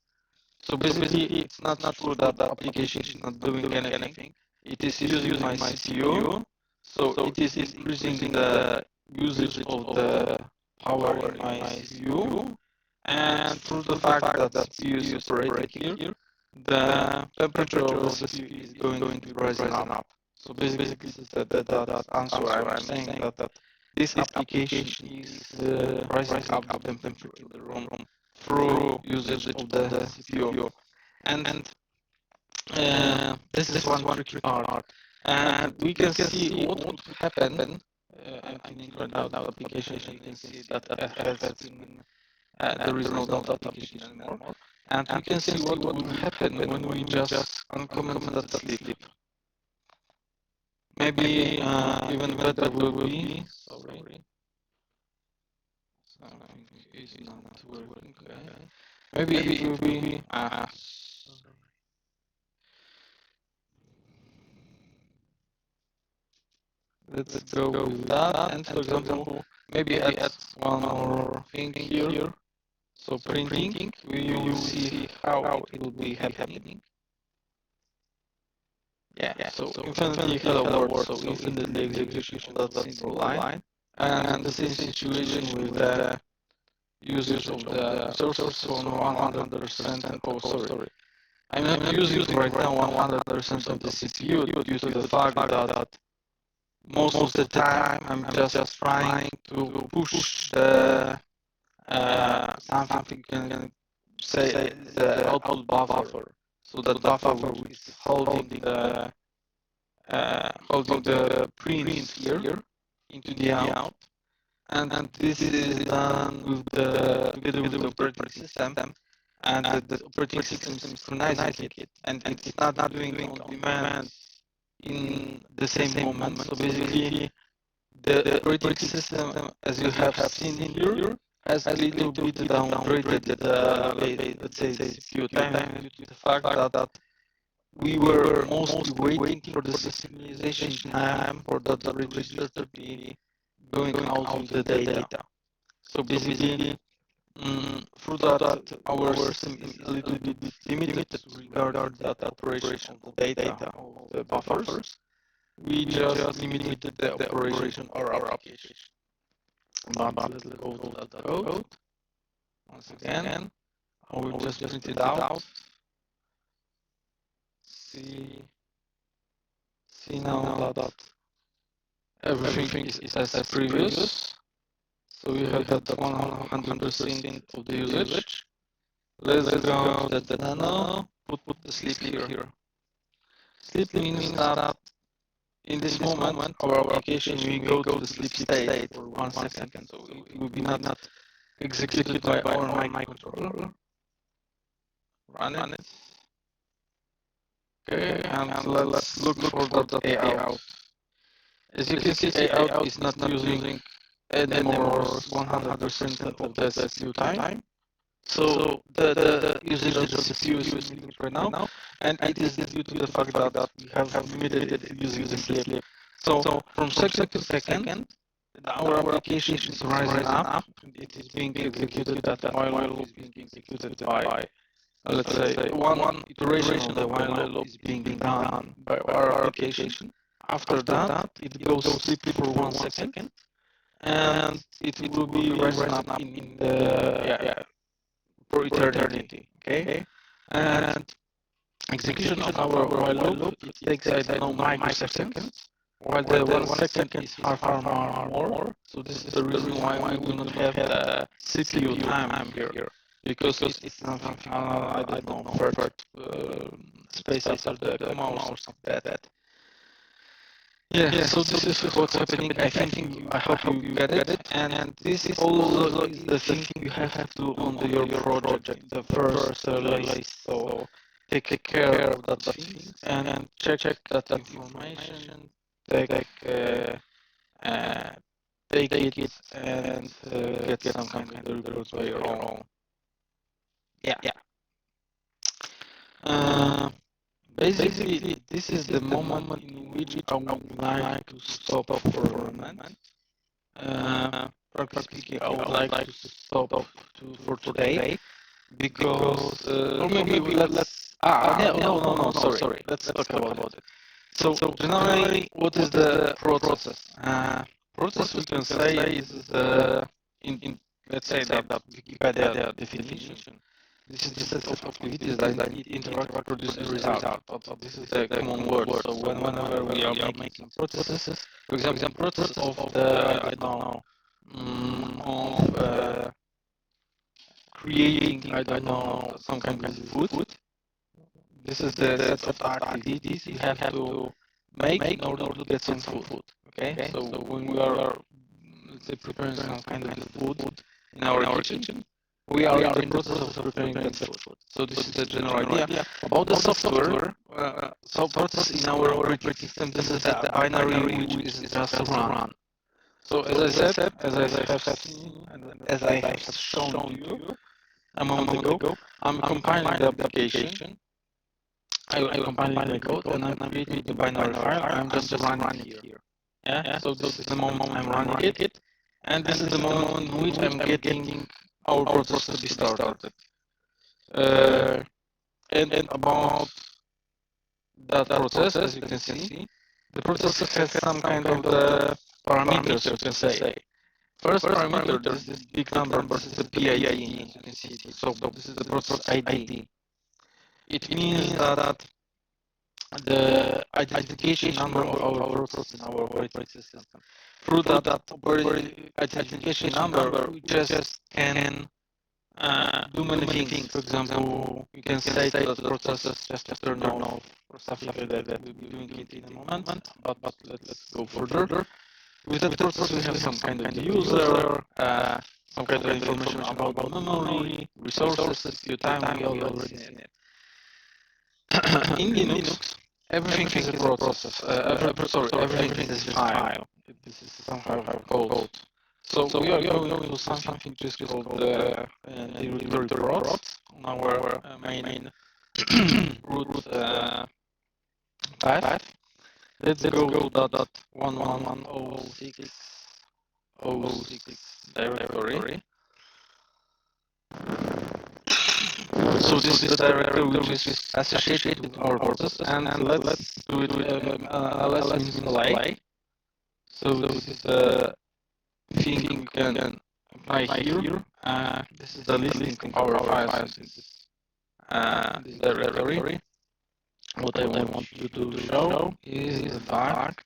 So basically, it's not true that the application is not doing anything. It is using my CPU, so it is increasing the usage of the power in my CPU, and through the fact that the CPU is operating here, the temperature of the CPU is going to be rising up. So basically, this is that answer I'm saying that this application is rising up the temperature in the room through usage of the CPU. And this is one tricky part. And we can see what would happen. I'm thinking right now the application, you can see that has been, there is no data application anymore. And we can see what will happen when we just uncomment that sleep. Maybe even better will be, sorry, something is not working. Okay. Maybe it will be, let's go with that. And for example, maybe add one more thing here. So printing, we will see how it will be happening. Yeah, so infinitely hello world, so infinitely execution of that single line. And the same situation with the usage of the resources on 100%. Oh, sorry. I'm not using right now 100% of the CPU due to the fact that most of the time I'm just trying to push the something can say the output buffer. So the buffer which is holding the prints here into the out, and this is done with the together with the operating system, and the operating system is synchronizing it, and it's not doing on demand in the same moment. So basically, the operating system, as you have seen here, has a little bit downgraded the, let's say, CPU time due to the fact that we were mostly waiting for the synchronization time for that register to be going out of the data. So basically, through that, our system is a little bit limited regarding that operation of the data of the buffers. We just limited the operation of our application. But let's go to that code. Once again, I will just print it out. See now that everything is as previous. So we have that 100% of the usage. Let's go to the nano, put the sleep here. Sleep means that in this moment, our application will go to the sleep state for 1 second. So it will be not executed by our microcontroller. Run it. Okay, and let's look for that A out. As you can see, A out is not using anymore 100% of the CPU time. So the usage of the CPU is limited right now, and it is due to the fact that we have limited using sleep. So from second to second, our application is rising up. It is being executed. That while loop is being executed by, let's say, one iteration of the while loop is being done by our application. After that, it goes sleep for 1 second, and it will be rising up in the for eternity. Okay, and execution of our while loop, it takes, I don't know, microseconds, while the 1 second is far more. So this is the reason why we do not have the CPU time here, because it's something, I don't know, third space after the comma or something like that. Yeah, so this is what's happening. I hope you get it. And this is also is the thing you have to do on your project, the first list. So take care of that thing and check that information. Take take it and get some kind of reports by your own. Yeah. Uh, Basically, this is the moment in which I would like to stop for a moment. Practically speaking, I would like to stop for today because, or maybe let's. No, sorry. Let's talk about it. So generally, what is the process? Process we can say is in let's say that Wikipedia definition. This is the set of activities that need interact to produce a result. But this is the common word. So whenever we are making processes, for example, process of the I don't know of creating I don't know some kind of food. This is the set of activities you have to make in order to get some food. Okay, so when we are let's say preparing some kind of food in our kitchen, we are in the process of preparing that food. So this is the general idea about the software. So process in our operating system, this is the binary which is just run. So as I said, as I have shown to you a moment ago, I'm compiling the application. I'm compiling my code and I'm creating the binary file. I'm just running here. Yeah. So this is the moment I'm running it, and this is the moment in which I'm getting our process to be started. Uh, and about that process, as you can see, the process has some kind of the parameters, you can say. First parameter, this is big number, this is the PID, as you can see. So this is the process ID. It means that the identification number of our process in our operating system. Through that identification number, we just can do many things. For example, you can say to that process just to turn off or something like that. We'll be doing it in a moment, but let's go further. With that process, we have some kind of user, some kind of information about the memory, resources, your time, we already seen it. In Linux, everything is a process. Everything is a file. This is somehow called. So we are going to something which is called directory prods on our main root path. Let's go to that 1110.06 directory. So this is the directory which is associated with our process, and let's do it. Ls means delay. So this is the thing we can apply here. This is the listing of our files in this directory. What I want you to show is the fact.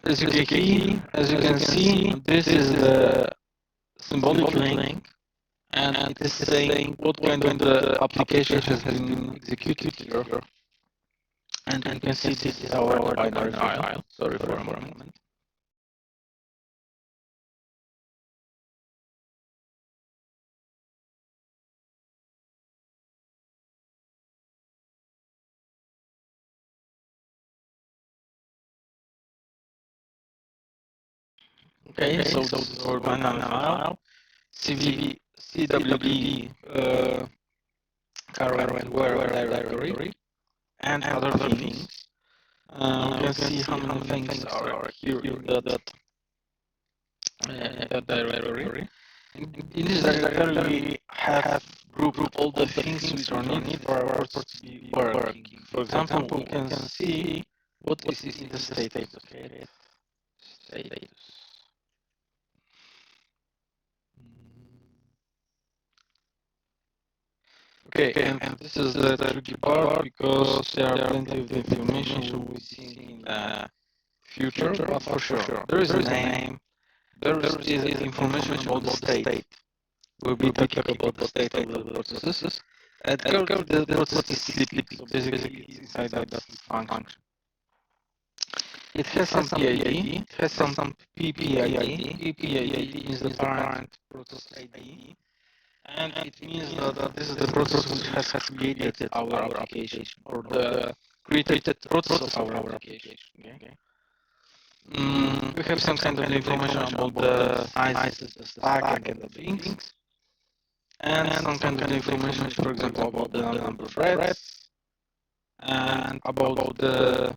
As you can see, this is the symbolic link, and it is saying what kind of the application has been executed here. And you can see this is our binary file. Sorry for a moment. Okay, so this is our binary file. CWD current where directory and other things. You can see how many things are here in that directory. In this directory, we have grouped all the things which are needed for our process to be working. For example, we can see what is in the status. Okay, status. Okay, and this is the tricky part because there are plenty of information we see in the future, but for sure, there is a name, there is information about the state. We'll be talking about the state of the processes. And currently the process is sleeping, so basically it's inside that function. It has some PID, it has some PPID. PPID is the parent process ID. And it means that this is the process which has created our application, or the created process of our application. Okay? We have some kind of information about the size of the stack and the things, and some kind of information, for example, about the number of threads, and about the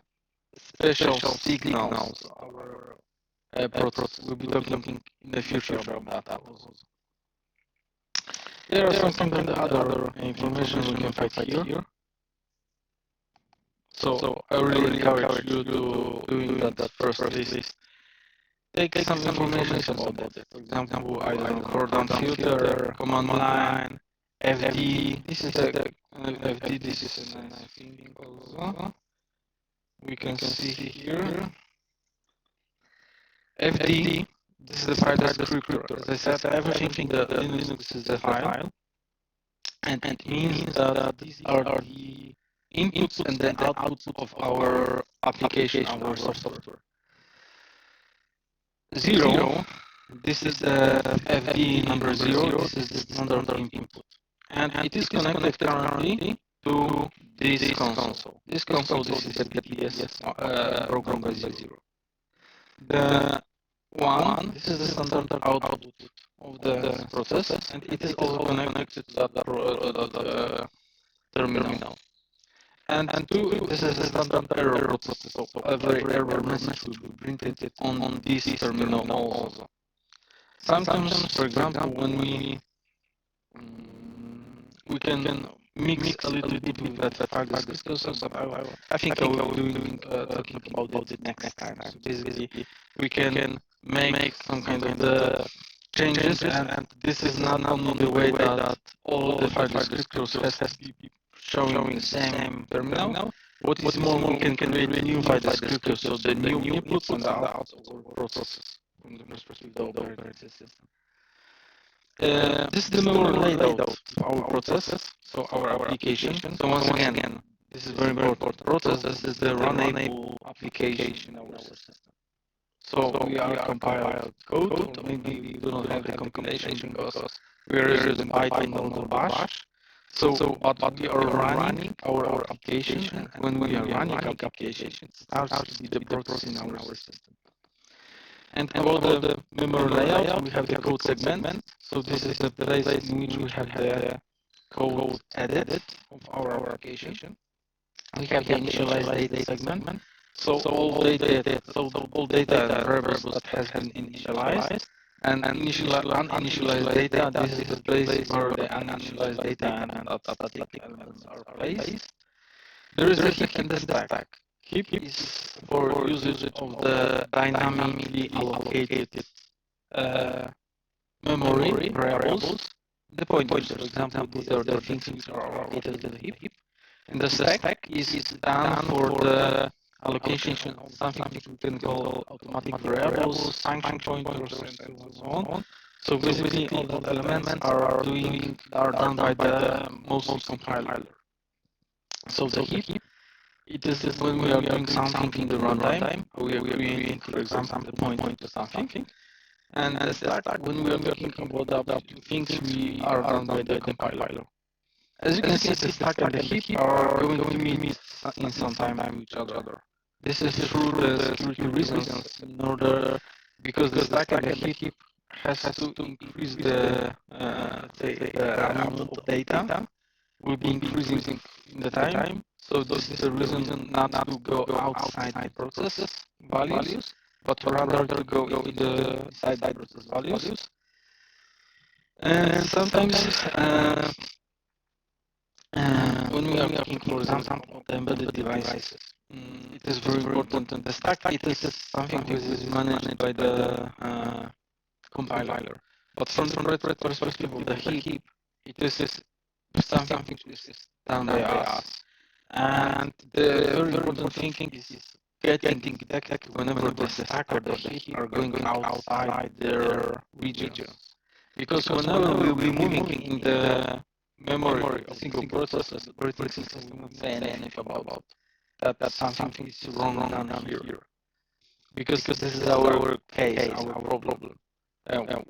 special signals our process will be talking in the future about that also. There are some kind of other information we can find here. So I really encourage you to doing that first list. Take some information about it. For example, I don't know, cordon filter, command line, FD. This is a FD. This is a nice thing also. We can see here FD. This is the file descriptor. As I said, everything in the Linux is a file, and it means that these are the inputs and the outputs of our application, our software. 0, this is the FD number 0, this is the standard input. And it is connected currently to this console. This console, this is the PPS program by 0. The 1, this is the standard output of the process, and it is also connected to that terminal. And 2, this is the standard error process, so every error message will be printed on this terminal also. Sometimes, for example, when we can mix a little bit with that file descriptor, I think I will be doing talking about it next time. So basically, we can make some kind of the changes, and this is not only the way that all the file descriptors has to be showing the same terminal. What is more, we can create new file descriptors, so the new inputs and the outputs of our processes from the perspective of the operating system. This is the memory layout of our process, so our application. So once again, this is very important. Process is the runnable application in our system. So we are compiled code, or maybe we do not have the compilation because we are using Python or Bash. But we are running our application, and when we are running our application, it starts to be the process in our system. And about the memory layout, we have the code segment. So this is the place in which we have the code edit of our application. We have the initialized data segment. So all data and variables that has been initialized, and uninitialized data. This is the place where the uninitialized data and static elements are placed. There is a heap in the stack. Heap is for usage of the dynamically allocated memory variables. The pointers, for example, these are the things which are allocated to the heap. And the stack is done for the allocation of something which we can call automatic variables, function pointers, and so on. So basically, all the elements are done by the mostly compiler. So the heap, it is when we are doing something in the runtime, we are creating, for example, the pointer to something. And the stack, when we are talking about the things we are done by the compiler. As you can see, the stack and the heap are going to meet in some time with each other. This is through the security reasons, in order because the stack and the heap has to increase the amount of data will be increasing in the time. So this is the reason not to go outside the process values, but rather to go into the inside the process values. And sometimes when we are talking, for example, about the embedded devices, it is very important. The stack, it is something which is managed by the compiler. But from the perspective of the heap, it is something which is done by us. And the very important thing is getting detected whenever the stack or the heap are going outside their regions. Because whenever we'll be moving in the memory of the single process, the operating system won't say anything about that something is wrong down here. Because this is our case, our problem.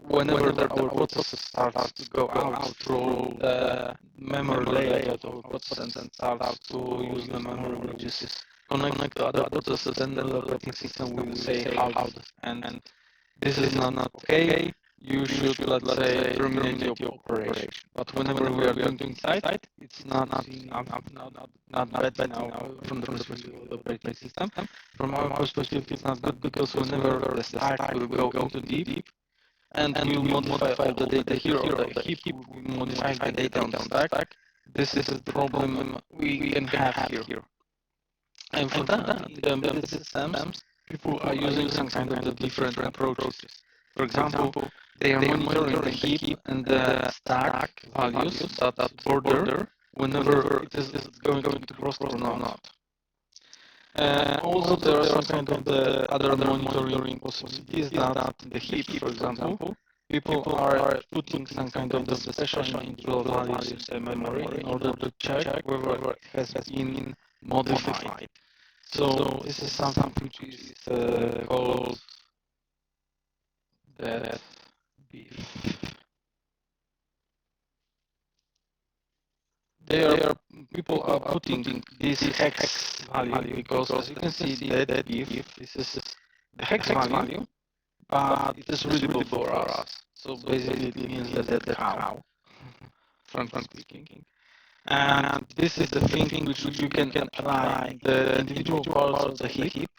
Whenever our process starts to go out through the memory layout of our process and starts to use the memory regions connect to other processes, then the operating system will say halt, and this is not okay. You should, let's say, terminate your operation. But whenever we are doing inside, it's not bad now from the perspective of the operating system. From our perspective, it's not good because whenever the stack will go into deep and will modify all the data here or the heap will modify the data on the stack, this is the problem we can have here. And for that, in the embedded systems, people are using some kind of the different approaches. For example, they are monitoring the heap and the stack values that border whenever it is going to be crossed or not. Also, there are some kind of the other monitoring possibilities that in the heap, for example, people are putting some kind of the special interval values in the memory in order to check whether it has been modified. So this is something which is called that beef. There, people are putting this hex value because, as you can see, that beef, this is the hex value, but it is readable for us. So basically, it means that the cow, frankly speaking. And this is the thing which you can apply the individual parts of the heap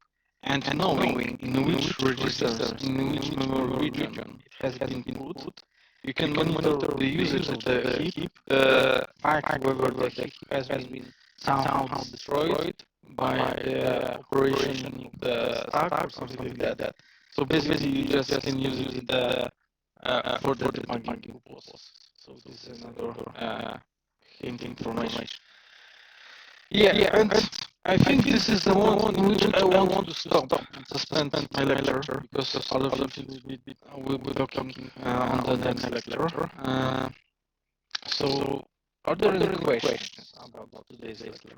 and knowing in which registers, in which memory region it has been put, you can monitor the usage of the heap, the fact whether the heap has been somehow destroyed by the operation of the stack or something like that. So basically, you just can use it in the further debugging purpose. So this is another hint information. Yeah, and I think this is the one in which I want to stop and suspend my lecture because other things will be talking on the next lecture. So, are there any questions about today's lecture?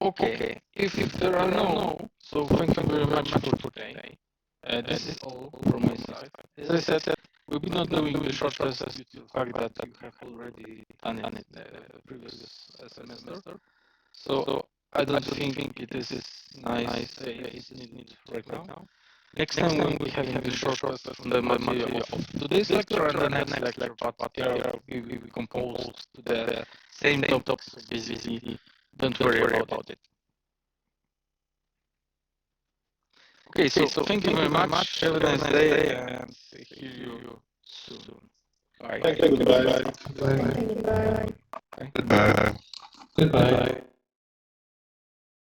Okay, if there are no, so thank you very much for today. This is all from my side. As I said, we'll be not doing the short test due to the fact that you have already done it in the previous semester. So I don't think it is nice, it's needed right now. Next time when we have the short test from the material of today's lecture and the next lecture, but we will be composed to the same topic, so basically don't worry about it. Okay, so thank you very much. Have a nice day and see you soon. Bye. Thank you. Goodbye. Goodbye. Goodbye.